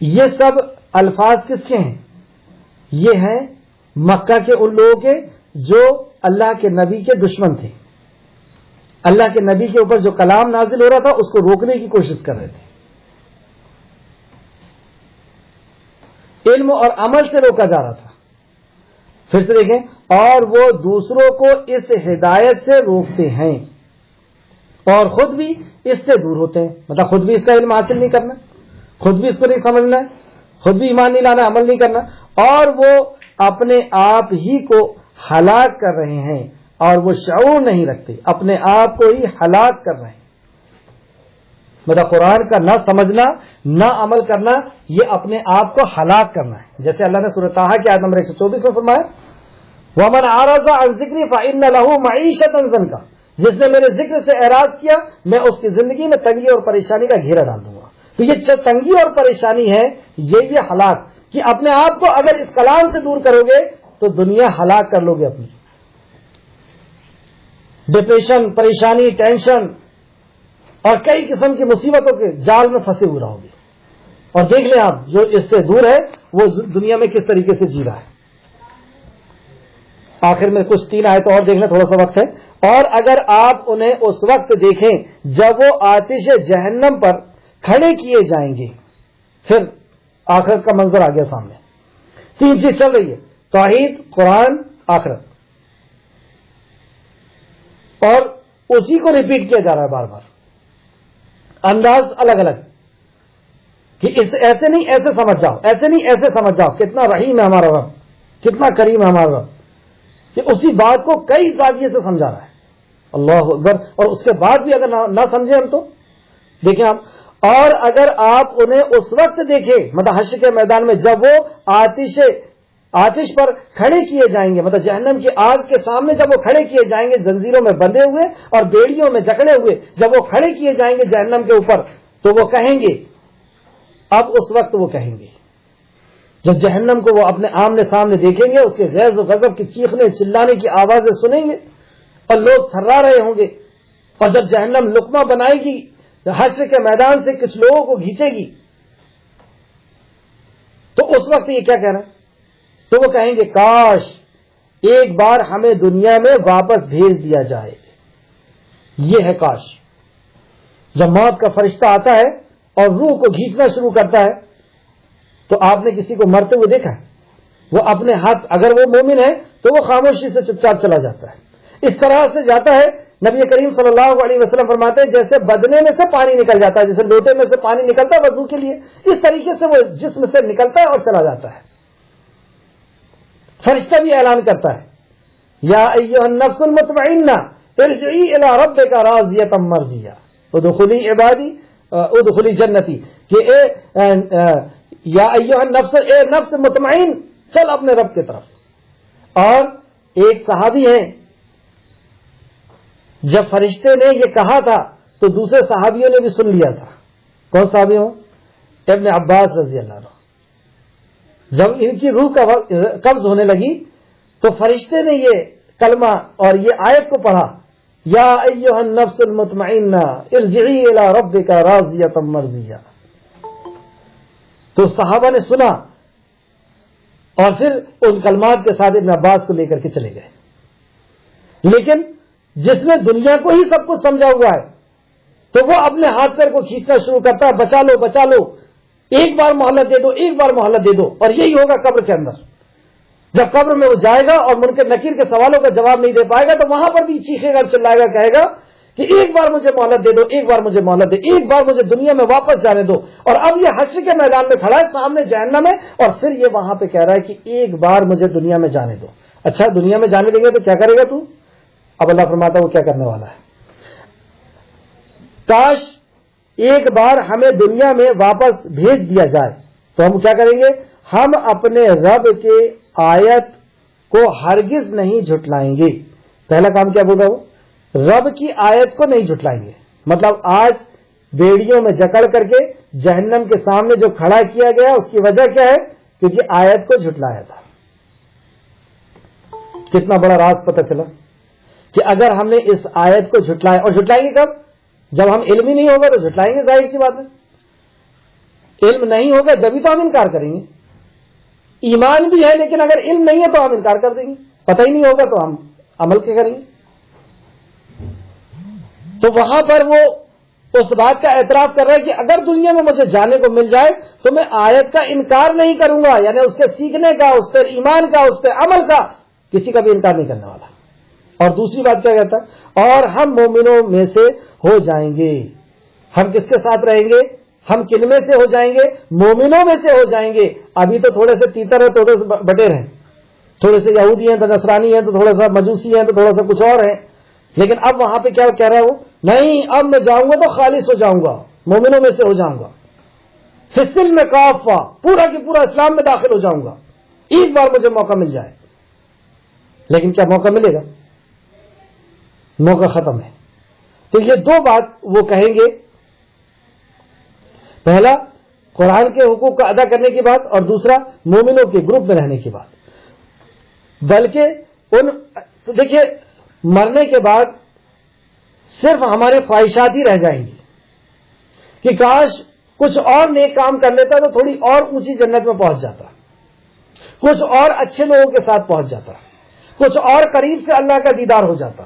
یہ سب الفاظ کس کے ہیں؟ یہ ہیں مکہ کے ان لوگوں کے جو اللہ کے نبی کے دشمن تھے. اللہ کے نبی کے اوپر جو کلام نازل ہو رہا تھا اس کو روکنے کی کوشش کر رہے تھے. علم اور عمل سے روکا جا رہا تھا. پھر سے دیکھیں، اور وہ دوسروں کو اس ہدایت سے روکتے ہیں اور خود بھی اس سے دور ہوتے ہیں. مطلب خود بھی اس کا علم حاصل نہیں کرنا، خود بھی اس کو نہیں سمجھنا ہے، خود بھی ایمان نہیں لانا، عمل نہیں کرنا، اور وہ اپنے آپ ہی کو ہلاک کر رہے ہیں اور وہ شعور نہیں رکھتے، اپنے آپ کو ہی ہلاک کر رہے ہیں. مطلب قرآن کا نہ سمجھنا نہ عمل کرنا یہ اپنے آپ کو ہلاک کرنا ہے. جیسے اللہ نے سورۃ طٰہٰ کی آیت نمبر 124 میں فرمایا وَمَنْ أَعْرَضَ عَنْ ذِكْرِي فَإِنَّ لَهُ مَعِيشَةً ضَنْكًا، جس نے میرے ذکر سے اعراض کیا میں اس کی زندگی میں تنگی اور پریشانی کا گھیرا ڈال دوں گا. تو یہ تنگی اور پریشانی ہے، یہ ہلاک کہ اپنے آپ کو اگر اس کلام سے دور کرو گے تو دنیا ہلاک کر لو گے. اپنی ڈپریشن، پریشانی، ٹینشن اور کئی قسم کی مصیبتوں کے جال میں پھنسے ہوئے رہو گے. اور دیکھ لیں آپ جو اس سے دور ہے وہ دنیا میں کس طریقے سے جی رہا ہے. آخر میں کچھ 3 آیتیں اور دیکھنا، تھوڑا سا وقت ہے. اور اگر آپ انہیں اس وقت دیکھیں جب وہ آتش جہنم پر کھڑے کیے جائیں گے، پھر آخرت کا منظر آ گیا سامنے. 3 چیز چل رہی ہے، توحید، قرآن، آخرت، اور اسی کو ریپیٹ کیا جا رہا ہے بار بار، انداز الگ الگ. کہ اس ایسے نہیں ایسے سمجھ جاؤ، ایسے نہیں ایسے سمجھ جاؤ، کتنا رحیم ہے ہمارا رب، کتنا کریم ہے ہمارا رب، کہ اسی بات کو کئی زاویے سے سمجھا رہا ہے. اللہ اکبر. اور اس کے بعد بھی اگر نہ سمجھیں ہم تو دیکھیں آپ، اور اگر آپ انہیں اس وقت دیکھیں مطلب حشر کے میدان میں جب وہ آتش پر کھڑے کیے جائیں گے، مطلب جہنم کی آگ کے سامنے جب وہ کھڑے کیے جائیں گے زنجیروں میں بندھے ہوئے اور بیڑیوں میں جکڑے ہوئے، جب وہ کھڑے کیے جائیں گے جہنم کے اوپر، تو وہ کہیں گے، اب اس وقت وہ کہیں گے جب جہنم کو وہ اپنے آمنے سامنے دیکھیں گے، اس کے غیظ و غضب کی چیخنے چلانے کی آوازیں سنیں گے اور لوگ تھرا رہے ہوں گے. اور جب جہنم لقمہ بنائے گی حشر کے میدان سے کچھ لوگوں کو کھینچے گی، تو اس وقت یہ کیا کہہ رہے ہیں؟ تو وہ کہیں گے کاش ایک بار ہمیں دنیا میں واپس بھیج دیا جائے. یہ ہے کاش. جب موت کا فرشتہ آتا ہے اور روح کو کھینچنا شروع کرتا ہے، تو آپ نے کسی کو مرتے ہوئے دیکھا ہے؟ وہ اپنے ہاتھ، اگر وہ مومن ہے تو وہ خاموشی سے چپ چاپ چلا جاتا ہے. اس طرح سے جاتا ہے. نبی کریم صلی اللہ علیہ وسلم فرماتے ہیں جیسے بدنے میں سے پانی نکل جاتا ہے، جیسے لوٹے میں سے پانی نکلتا ہے وضو کے لیے، اس طریقے سے وہ جسم سے نکلتا ہے اور چلا جاتا ہے. فرشتہ بھی اعلان کرتا ہے یا ایھا النفس المطمئنہ ارجعی الی ربک راضیۃ مرضیہ ادخلی عبادی ادخلی جنتی، کہ یا ایھا النفس، اے نفس مطمئن، چل اپنے رب کی طرف. اور ایک صحابی ہیں، جب فرشتے نے یہ کہا تھا تو دوسرے صحابیوں نے بھی سن لیا تھا. کون صحابی ہوں؟ ابن عباس رضی اللہ عنہ. جب ان کی روح کا قبض ہونے لگی تو فرشتے نے یہ کلمہ اور یہ آیت کو پڑھا، یا ایھا النفس المطمئنہ ارجعی الی ربک راضیۃ مرضیہ. تو صحابہ نے سنا اور پھر ان کلمات کے ساتھ ابن عباس کو لے کر کے چلے گئے. لیکن جس نے دنیا کو ہی سب کچھ سمجھا ہوا ہے تو وہ اپنے ہاتھ پیر کو کھینچنا شروع کرتا ہے، بچا لو بچا لو، ایک بار مہلت دے دو، ایک بار مہلت دے دو. اور یہی ہوگا قبر کے اندر. جب قبر میں وہ جائے گا اور منکر نکیر کے سوالوں کا جواب نہیں دے پائے گا تو وہاں پر بھی چیخے گا، چلائے گا، کہے گا کہ ایک بار مجھے مہلت دے دو، ایک بار مجھے مہلت دے، ایک بار مجھے دنیا میں واپس جانے دو. اور اب یہ حشر کے میدان میں کھڑا ہے سامنے جہنم ہے، اور پھر یہ وہاں پہ کہہ رہا ہے کہ ایک بار مجھے دنیا میں جانے دو. اچھا دنیا میں جانے دیں گے تو کیا کرے گا تو؟ اب اللہ فرماتا ہے وہ کیا کرنے والا ہے. کاش ایک بار ہمیں دنیا میں واپس بھیج دیا جائے تو ہم کیا کریں گے؟ ہم اپنے رب کے آیت کو ہرگز نہیں جھٹلائیں گے. پہلا کام کیا بول رہا ہوں؟ رب کی آیت کو نہیں جھٹلائیں گے. مطلب آج بیڑیوں میں جکڑ کر کے جہنم کے سامنے جو کھڑا کیا گیا اس کی وجہ کیا ہے؟ کیونکہ آیت کو جھٹلایا تھا. کتنا بڑا راز پتہ چلا کہ اگر ہم نے اس آیت کو جھٹلایا، اور جھٹلائیں گے کب؟ جب ہم علم ہی نہیں ہوگا تو جھٹلائیں گے، ظاہر سی بات ہے. علم نہیں ہوگا جبھی تو ہم انکار کریں گے. ایمان بھی ہے لیکن اگر علم نہیں ہے تو ہم انکار کر دیں گے. پتہ ہی نہیں ہوگا تو ہم عمل کیا کریں گے؟ تو وہاں پر وہ اس بات کا اعتراف کر رہا ہے کہ اگر دنیا میں مجھے جانے کو مل جائے تو میں آیت کا انکار نہیں کروں گا، یعنی اس کے سیکھنے کا، اس پر ایمان کا، اس پہ عمل کا کسی کا بھی انکار نہیں کرنے والا. اور دوسری بات کیا کہتا ہے؟ اور ہم مومنوں میں سے ہو جائیں گے. ہم کس کے ساتھ رہیں گے؟ ہم کن میں سے ہو جائیں گے؟ مومنوں میں سے ہو جائیں گے. ابھی تو تھوڑے سے تیتر ہیں، تھوڑے سے بٹیر ہیں، تھوڑے سے یہودی ہیں تو نصرانی ہیں، تو تھوڑا سا مجوسی ہیں، تو تھوڑا سا کچھ اور ہیں. لیکن اب وہاں پہ کیا کہہ رہا ہے وہ؟ نہیں، اب میں جاؤں گا تو خالص ہو جاؤں گا، مومنوں میں سے ہو جاؤں گا، فصل میں کافہ، پورا کی پورا اسلام میں داخل ہو جاؤں گا ایک بار مجھے موقع مل جائے. لیکن کیا موقع ملے گا؟ موقع ختم ہے. تو یہ دو بات وہ کہیں گے، پہلا قرآن کے حقوق کا ادا کرنے کی بات، اور دوسرا مومنوں کے گروپ میں رہنے کی بات. بلکہ تو دیکھیے مرنے کے بعد صرف ہمارے خواہشات ہی رہ جائیں گی کہ کاش کچھ اور نیک کام کر لیتا تو تھوڑی اور اونچی جنت میں پہنچ جاتا، کچھ اور اچھے لوگوں کے ساتھ پہنچ جاتا، کچھ اور قریب سے اللہ کا دیدار ہو جاتا.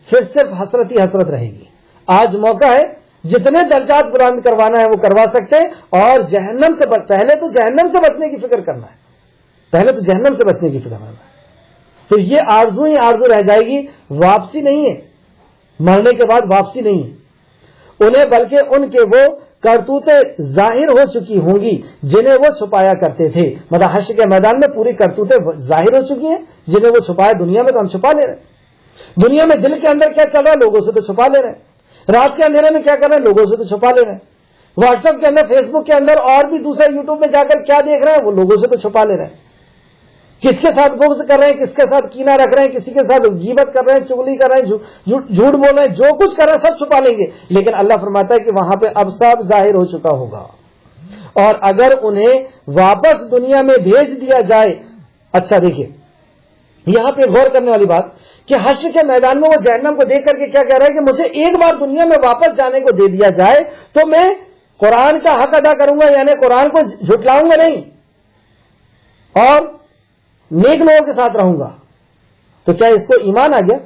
پھر صرف حسرت ہی حسرت رہے گی. آج موقع ہے، جتنے درجات بلند کروانا ہے وہ کروا سکتے ہیں. اور جہنم سے پہلے تو جہنم سے بچنے کی فکر کرنا ہے، پہلے تو جہنم سے بچنے کی فکر کرنا ہے. تو یہ آرزو ہی آرزو رہ جائے گی، واپسی نہیں ہے. مرنے کے بعد واپسی نہیں ہے انہیں، بلکہ ان کے وہ کرتوتیں ظاہر ہو چکی ہوں گی جنہیں وہ چھپایا کرتے تھے. مطلب حشر کے میدان میں پوری کرتوتیں ظاہر ہو چکی ہیں جنہیں وہ چھپائے. دنیا میں تو ہم چھپا لے رہے ہیں. دنیا میں دل کے اندر کیا چل رہا ہے لوگوں سے تو چھپا لے رہے ہیں. رات کے اندھیرے میں کیا کر رہے ہیں لوگوں سے تو چھپا لے رہے ہیں. واٹس ایپ کے اندر، فیس بک کے اندر اور بھی دوسرے یوٹیوب میں جا کر کیا دیکھ رہے ہیں وہ لوگوں سے تو چھپا لے رہے ہیں. کس کے ساتھ بغض کر رہے ہیں، کس کے ساتھ کینہ رکھ رہے ہیں، کسی کے ساتھ غیبت کر رہے ہیں، چغلی کر رہے ہیں، جھوٹ بول رہے ہیں، جو کچھ کر رہے ہیں سب چھپا لیں گے. لیکن اللہ فرماتا ہے کہ وہاں پہ اب سب ظاہر ہو چکا ہوگا. اور اگر انہیں واپس دنیا میں بھیج دیا جائے. اچھا دیکھیے یہاں پہ غور کرنے والی بات کہ حشر کے میدان میں وہ جہنم کو دیکھ کر کے کیا کہہ رہا ہے کہ مجھے ایک بار دنیا میں واپس جانے کو دے دیا جائے تو میں قرآن کا حق ادا کروں گا، یعنی قرآن کو جھٹلاؤں گا نہیں اور نیک لوگوں کے ساتھ رہوں گا. تو کیا اس کو ایمان آ گیا؟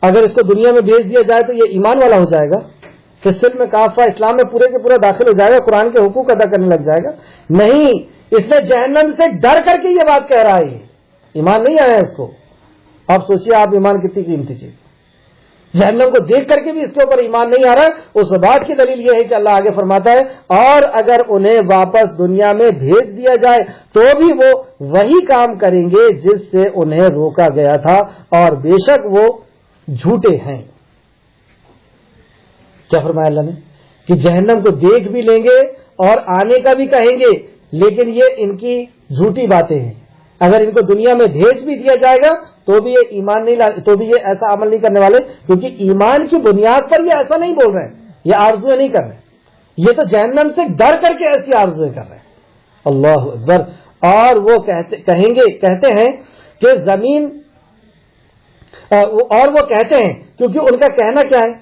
اگر اس کو دنیا میں بھیج دیا جائے تو یہ ایمان والا ہو جائے گا کہ سلم میں کافہ اسلام میں پورے کے پورا داخل ہو جائے گا، قرآن کے حقوق ادا کرنے لگ جائے گا. نہیں، اس نے جہنم سے ڈر کر کے یہ بات کہہ رہا ہے. ایمان نہیں آیا اس کو. اب سوچیے آپ ایمان کتنی قیمتی چیز. جہنم کو دیکھ کر کے بھی اس کے اوپر ایمان نہیں آ رہا ہے. اس بات کی دلیل یہ ہے کہ اللہ آگے فرماتا ہے اور اگر انہیں واپس دنیا میں بھیج دیا جائے تو بھی وہ وہی کام کریں گے جس سے انہیں روکا گیا تھا اور بے شک وہ جھوٹے ہیں. کیا فرمایا اللہ نے کہ جہنم کو دیکھ بھی لیں گے اور آنے کا بھی کہیں گے، لیکن یہ ان کی جھوٹی باتیں ہیں. اگر ان کو دنیا میں بھیج بھی دیا جائے گا تو بھی یہ ایمان نہیں تو بھی یہ ایسا عمل نہیں کرنے والے، کیونکہ ایمان کی بنیاد پر یہ ایسا نہیں بول رہے ہیں، یہ آرزویں نہیں کر رہے، یہ تو جہنم سے ڈر کر کے ایسی آرزویں کر رہے ہیں. اللہ اکبر. اور وہ کہتے ہیں کہ زمین اور وہ کہتے ہیں، کیونکہ ان کا کہنا کیا ہے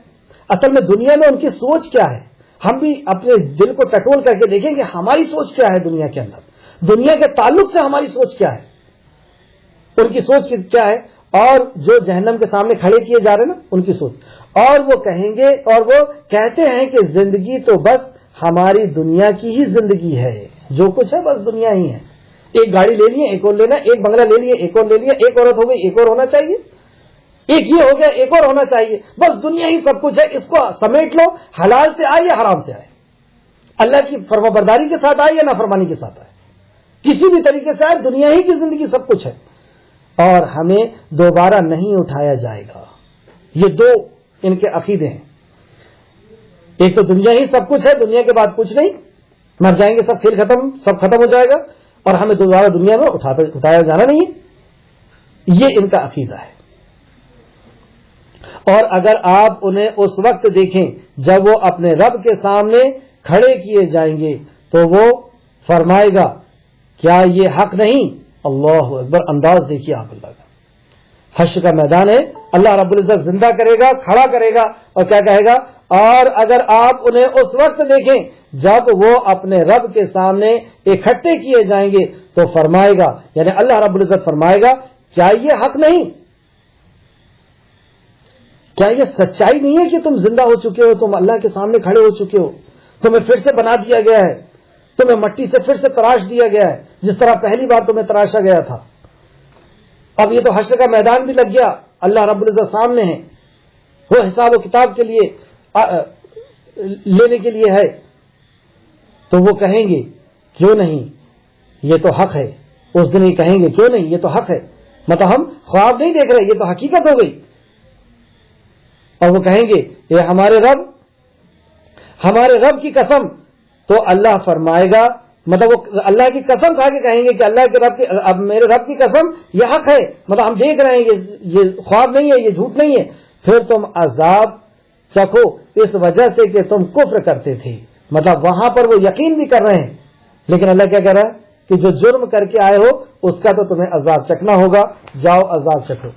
اصل میں دنیا میں ان کی سوچ کیا ہے. ہم بھی اپنے دل کو ٹٹول کر کے دیکھیں کہ ہماری سوچ کیا ہے دنیا کے اندر، دنیا کے تعلق سے ہماری سوچ کیا ہے، ان کی سوچ کیا ہے. اور جو جہنم کے سامنے کھڑے کیے جا رہے ہیں نا ان کی سوچ. اور وہ کہیں گے اور وہ کہتے ہیں کہ زندگی تو بس ہماری دنیا کی ہی زندگی ہے، جو کچھ ہے بس دنیا ہی ہے. ایک گاڑی لے لیے ایک اور لینا، ایک بنگلہ لے لیے ایک اور لے لیا، ایک عورت ہو گئی ایک اور ہونا چاہیے، ایک یہ ہو گیا ایک اور ہونا چاہیے، بس دنیا ہی سب کچھ ہے. اس کو سمیٹ لو، حلال سے آئے یا حرام سے آئے، اللہ کی فرما برداری کے ساتھ آئے یا نافرمانی کے ساتھ آئے، کسی بھی طریقے سے آئے، دنیا ہی کی زندگی سب کچھ ہے اور ہمیں دوبارہ نہیں اٹھایا جائے گا. یہ دو ان کے عقیدے ہیں. ایک تو دنیا ہی سب کچھ ہے، دنیا کے بعد کچھ نہیں، مر جائیں گے سب، پھر سب ختم ہو جائے گا اور ہمیں دوبارہ دنیا میں اٹھایا جانا نہیں ہے. یہ ان کا عقیدہ ہے. اور اگر آپ انہیں اس وقت دیکھیں جب وہ اپنے رب کے سامنے کھڑے کیے جائیں گے تو وہ فرمائے گا کیا یہ حق نہیں. اللہ اکبر. انداز دیکھیے آپ اللہ کا. حشر کا میدان ہے، اللہ رب العزت زندہ کرے گا، کھڑا کرے گا اور کیا کہے گا اور اگر آپ انہیں اس وقت دیکھیں جب وہ اپنے رب کے سامنے اکٹھے کیے جائیں گے تو فرمائے گا، یعنی اللہ رب العزت فرمائے گا کیا یہ حق نہیں، کیا یہ سچائی نہیں ہے کہ تم زندہ ہو چکے ہو، تم اللہ کے سامنے کھڑے ہو چکے ہو، تمہیں پھر سے بنا دیا گیا ہے، تمہیں مٹی سے پھر سے تراش دیا گیا ہے جس طرح پہلی بار تمہیں تراشا گیا تھا. اب یہ تو حشر کا میدان بھی لگ گیا، اللہ رب العزت سامنے ہے، وہ حساب و کتاب کے لیے لینے کے لیے ہے. تو وہ کہیں گے کیوں نہیں، یہ تو حق ہے. اس دن یہ کہیں گے کیوں نہیں، یہ تو حق ہے، مطلب ہم خواب نہیں دیکھ رہے، یہ تو حقیقت ہو گئی. اور وہ کہیں گے اے ہمارے رب کی قسم. تو اللہ فرمائے گا، مطلب وہ اللہ کی قسم کھا کے کہیں گے کہ اللہ کے رب کی، اب میرے رب کی قسم یہ حق ہے، مطلب ہم دیکھ رہے ہیں یہ خواب نہیں ہے، یہ جھوٹ نہیں ہے. پھر تم عذاب چکھو اس وجہ سے کہ تم کفر کرتے تھے. مطلب وہاں پر وہ یقین بھی کر رہے ہیں لیکن اللہ کیا کہہ رہا ہے کہ جو جرم کر کے آئے ہو اس کا تو تمہیں عذاب چکھنا ہوگا، جاؤ عذاب چکھو.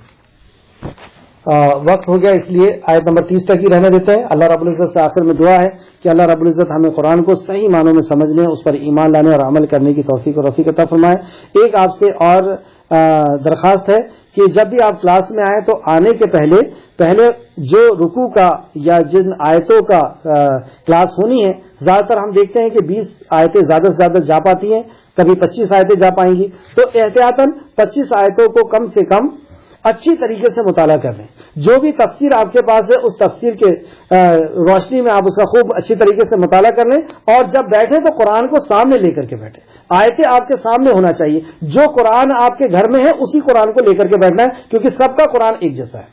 وقت ہو گیا اس لیے آیت نمبر 30 تک ہی رہنے دیتے ہیں. اللہ رب العزت سے آخر میں دعا ہے کہ اللہ رب العزت ہمیں قرآن کو صحیح معنوں میں سمجھنے، اس پر ایمان لانے اور عمل کرنے کی توفیق اور رفیق عطا فرمائے. ایک آپ سے اور درخواست ہے کہ جب بھی آپ کلاس میں آئیں تو آنے کے پہلے جو رکوع کا یا جن آیتوں کا کلاس ہونی ہے، زیادہ تر ہم دیکھتے ہیں کہ 20 آیتیں زیادہ سے زیادہ جا پاتی ہیں، کبھی 25 آیتیں جا پائیں گی. تو احتیاطاً 25 آیتوں کو کم سے کم اچھی طریقے سے مطالعہ کر لیں. جو بھی تفسیر آپ کے پاس ہے اس تفسیر کے روشنی میں آپ اس کا خوب اچھی طریقے سے مطالعہ کر لیں, اور جب بیٹھے تو قرآن کو سامنے لے کر کے بیٹھے. آیتیں آپ کے سامنے ہونا چاہیے. جو قرآن آپ کے گھر میں ہے اسی قرآن کو لے کر کے بیٹھنا ہے, کیونکہ سب کا قرآن ایک جیسا ہے.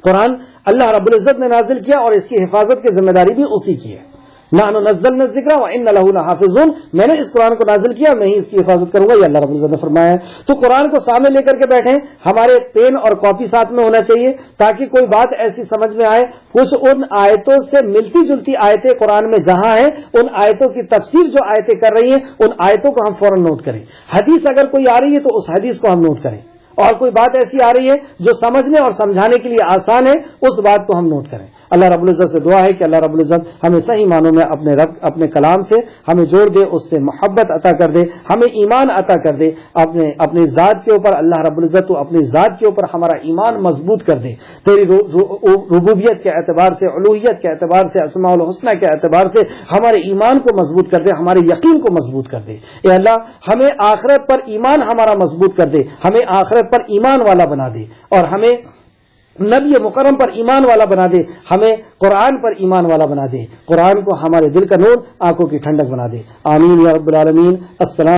قرآن اللہ رب العزت نے نازل کیا اور اس کی حفاظت کی ذمہ داری بھی اسی کی ہے. نحن نزلنا الذکر وإنا لہ لحافظون, میں نے اس قرآن کو نازل کیا, میں ہی اس کی حفاظت کروں گا, یہ اللہ رب العزت نے فرمایا ہے. تو قرآن کو سامنے لے کر کے بیٹھیں, ہمارے پین اور کاپی ساتھ میں ہونا چاہیے تاکہ کوئی بات ایسی سمجھ میں آئے, کچھ ان آیتوں سے ملتی جلتی آیتیں قرآن میں جہاں ہیں ان آیتوں کی تفسیر جو آیتیں کر رہی ہیں ان آیتوں کو ہم فوراً نوٹ کریں. حدیث اگر کوئی آ رہی ہے تو اس حدیث کو ہم نوٹ کریں, اور کوئی بات ایسی آ رہی ہے جو سمجھنے اور سمجھانے کے لیے آسان ہے اس بات کو ہم نوٹ کریں. اللہ رب العزت سے دعا ہے کہ اللہ رب العزت ہمیں صحیح معنوں میں اپنے کلام سے ہمیں جوڑ دے, اس سے محبت عطا کر دے, ہمیں ایمان عطا کر دے اپنی ذات کے اوپر. اللہ رب العزت تو اپنی ذات کے اوپر ہمارا ایمان مضبوط کر دے, تیری ربوبیت کے اعتبار سے, الوہیت کے اعتبار سے, اسماء الحسنہ کے اعتبار سے ہمارے ایمان کو مضبوط کر دے, ہمارے یقین کو مضبوط کر دے. اے اللہ ہمیں آخرت پر ایمان ہمارا مضبوط کر دے, ہمیں آخرت پر ایمان والا بنا دے, اور ہمیں نبی مکرم پر ایمان والا بنا دے, ہمیں قرآن پر ایمان والا بنا دے, قرآن کو ہمارے دل کا نور, آنکھوں کی ٹھنڈک بنا دے. آمین یا رب العالمین. السلام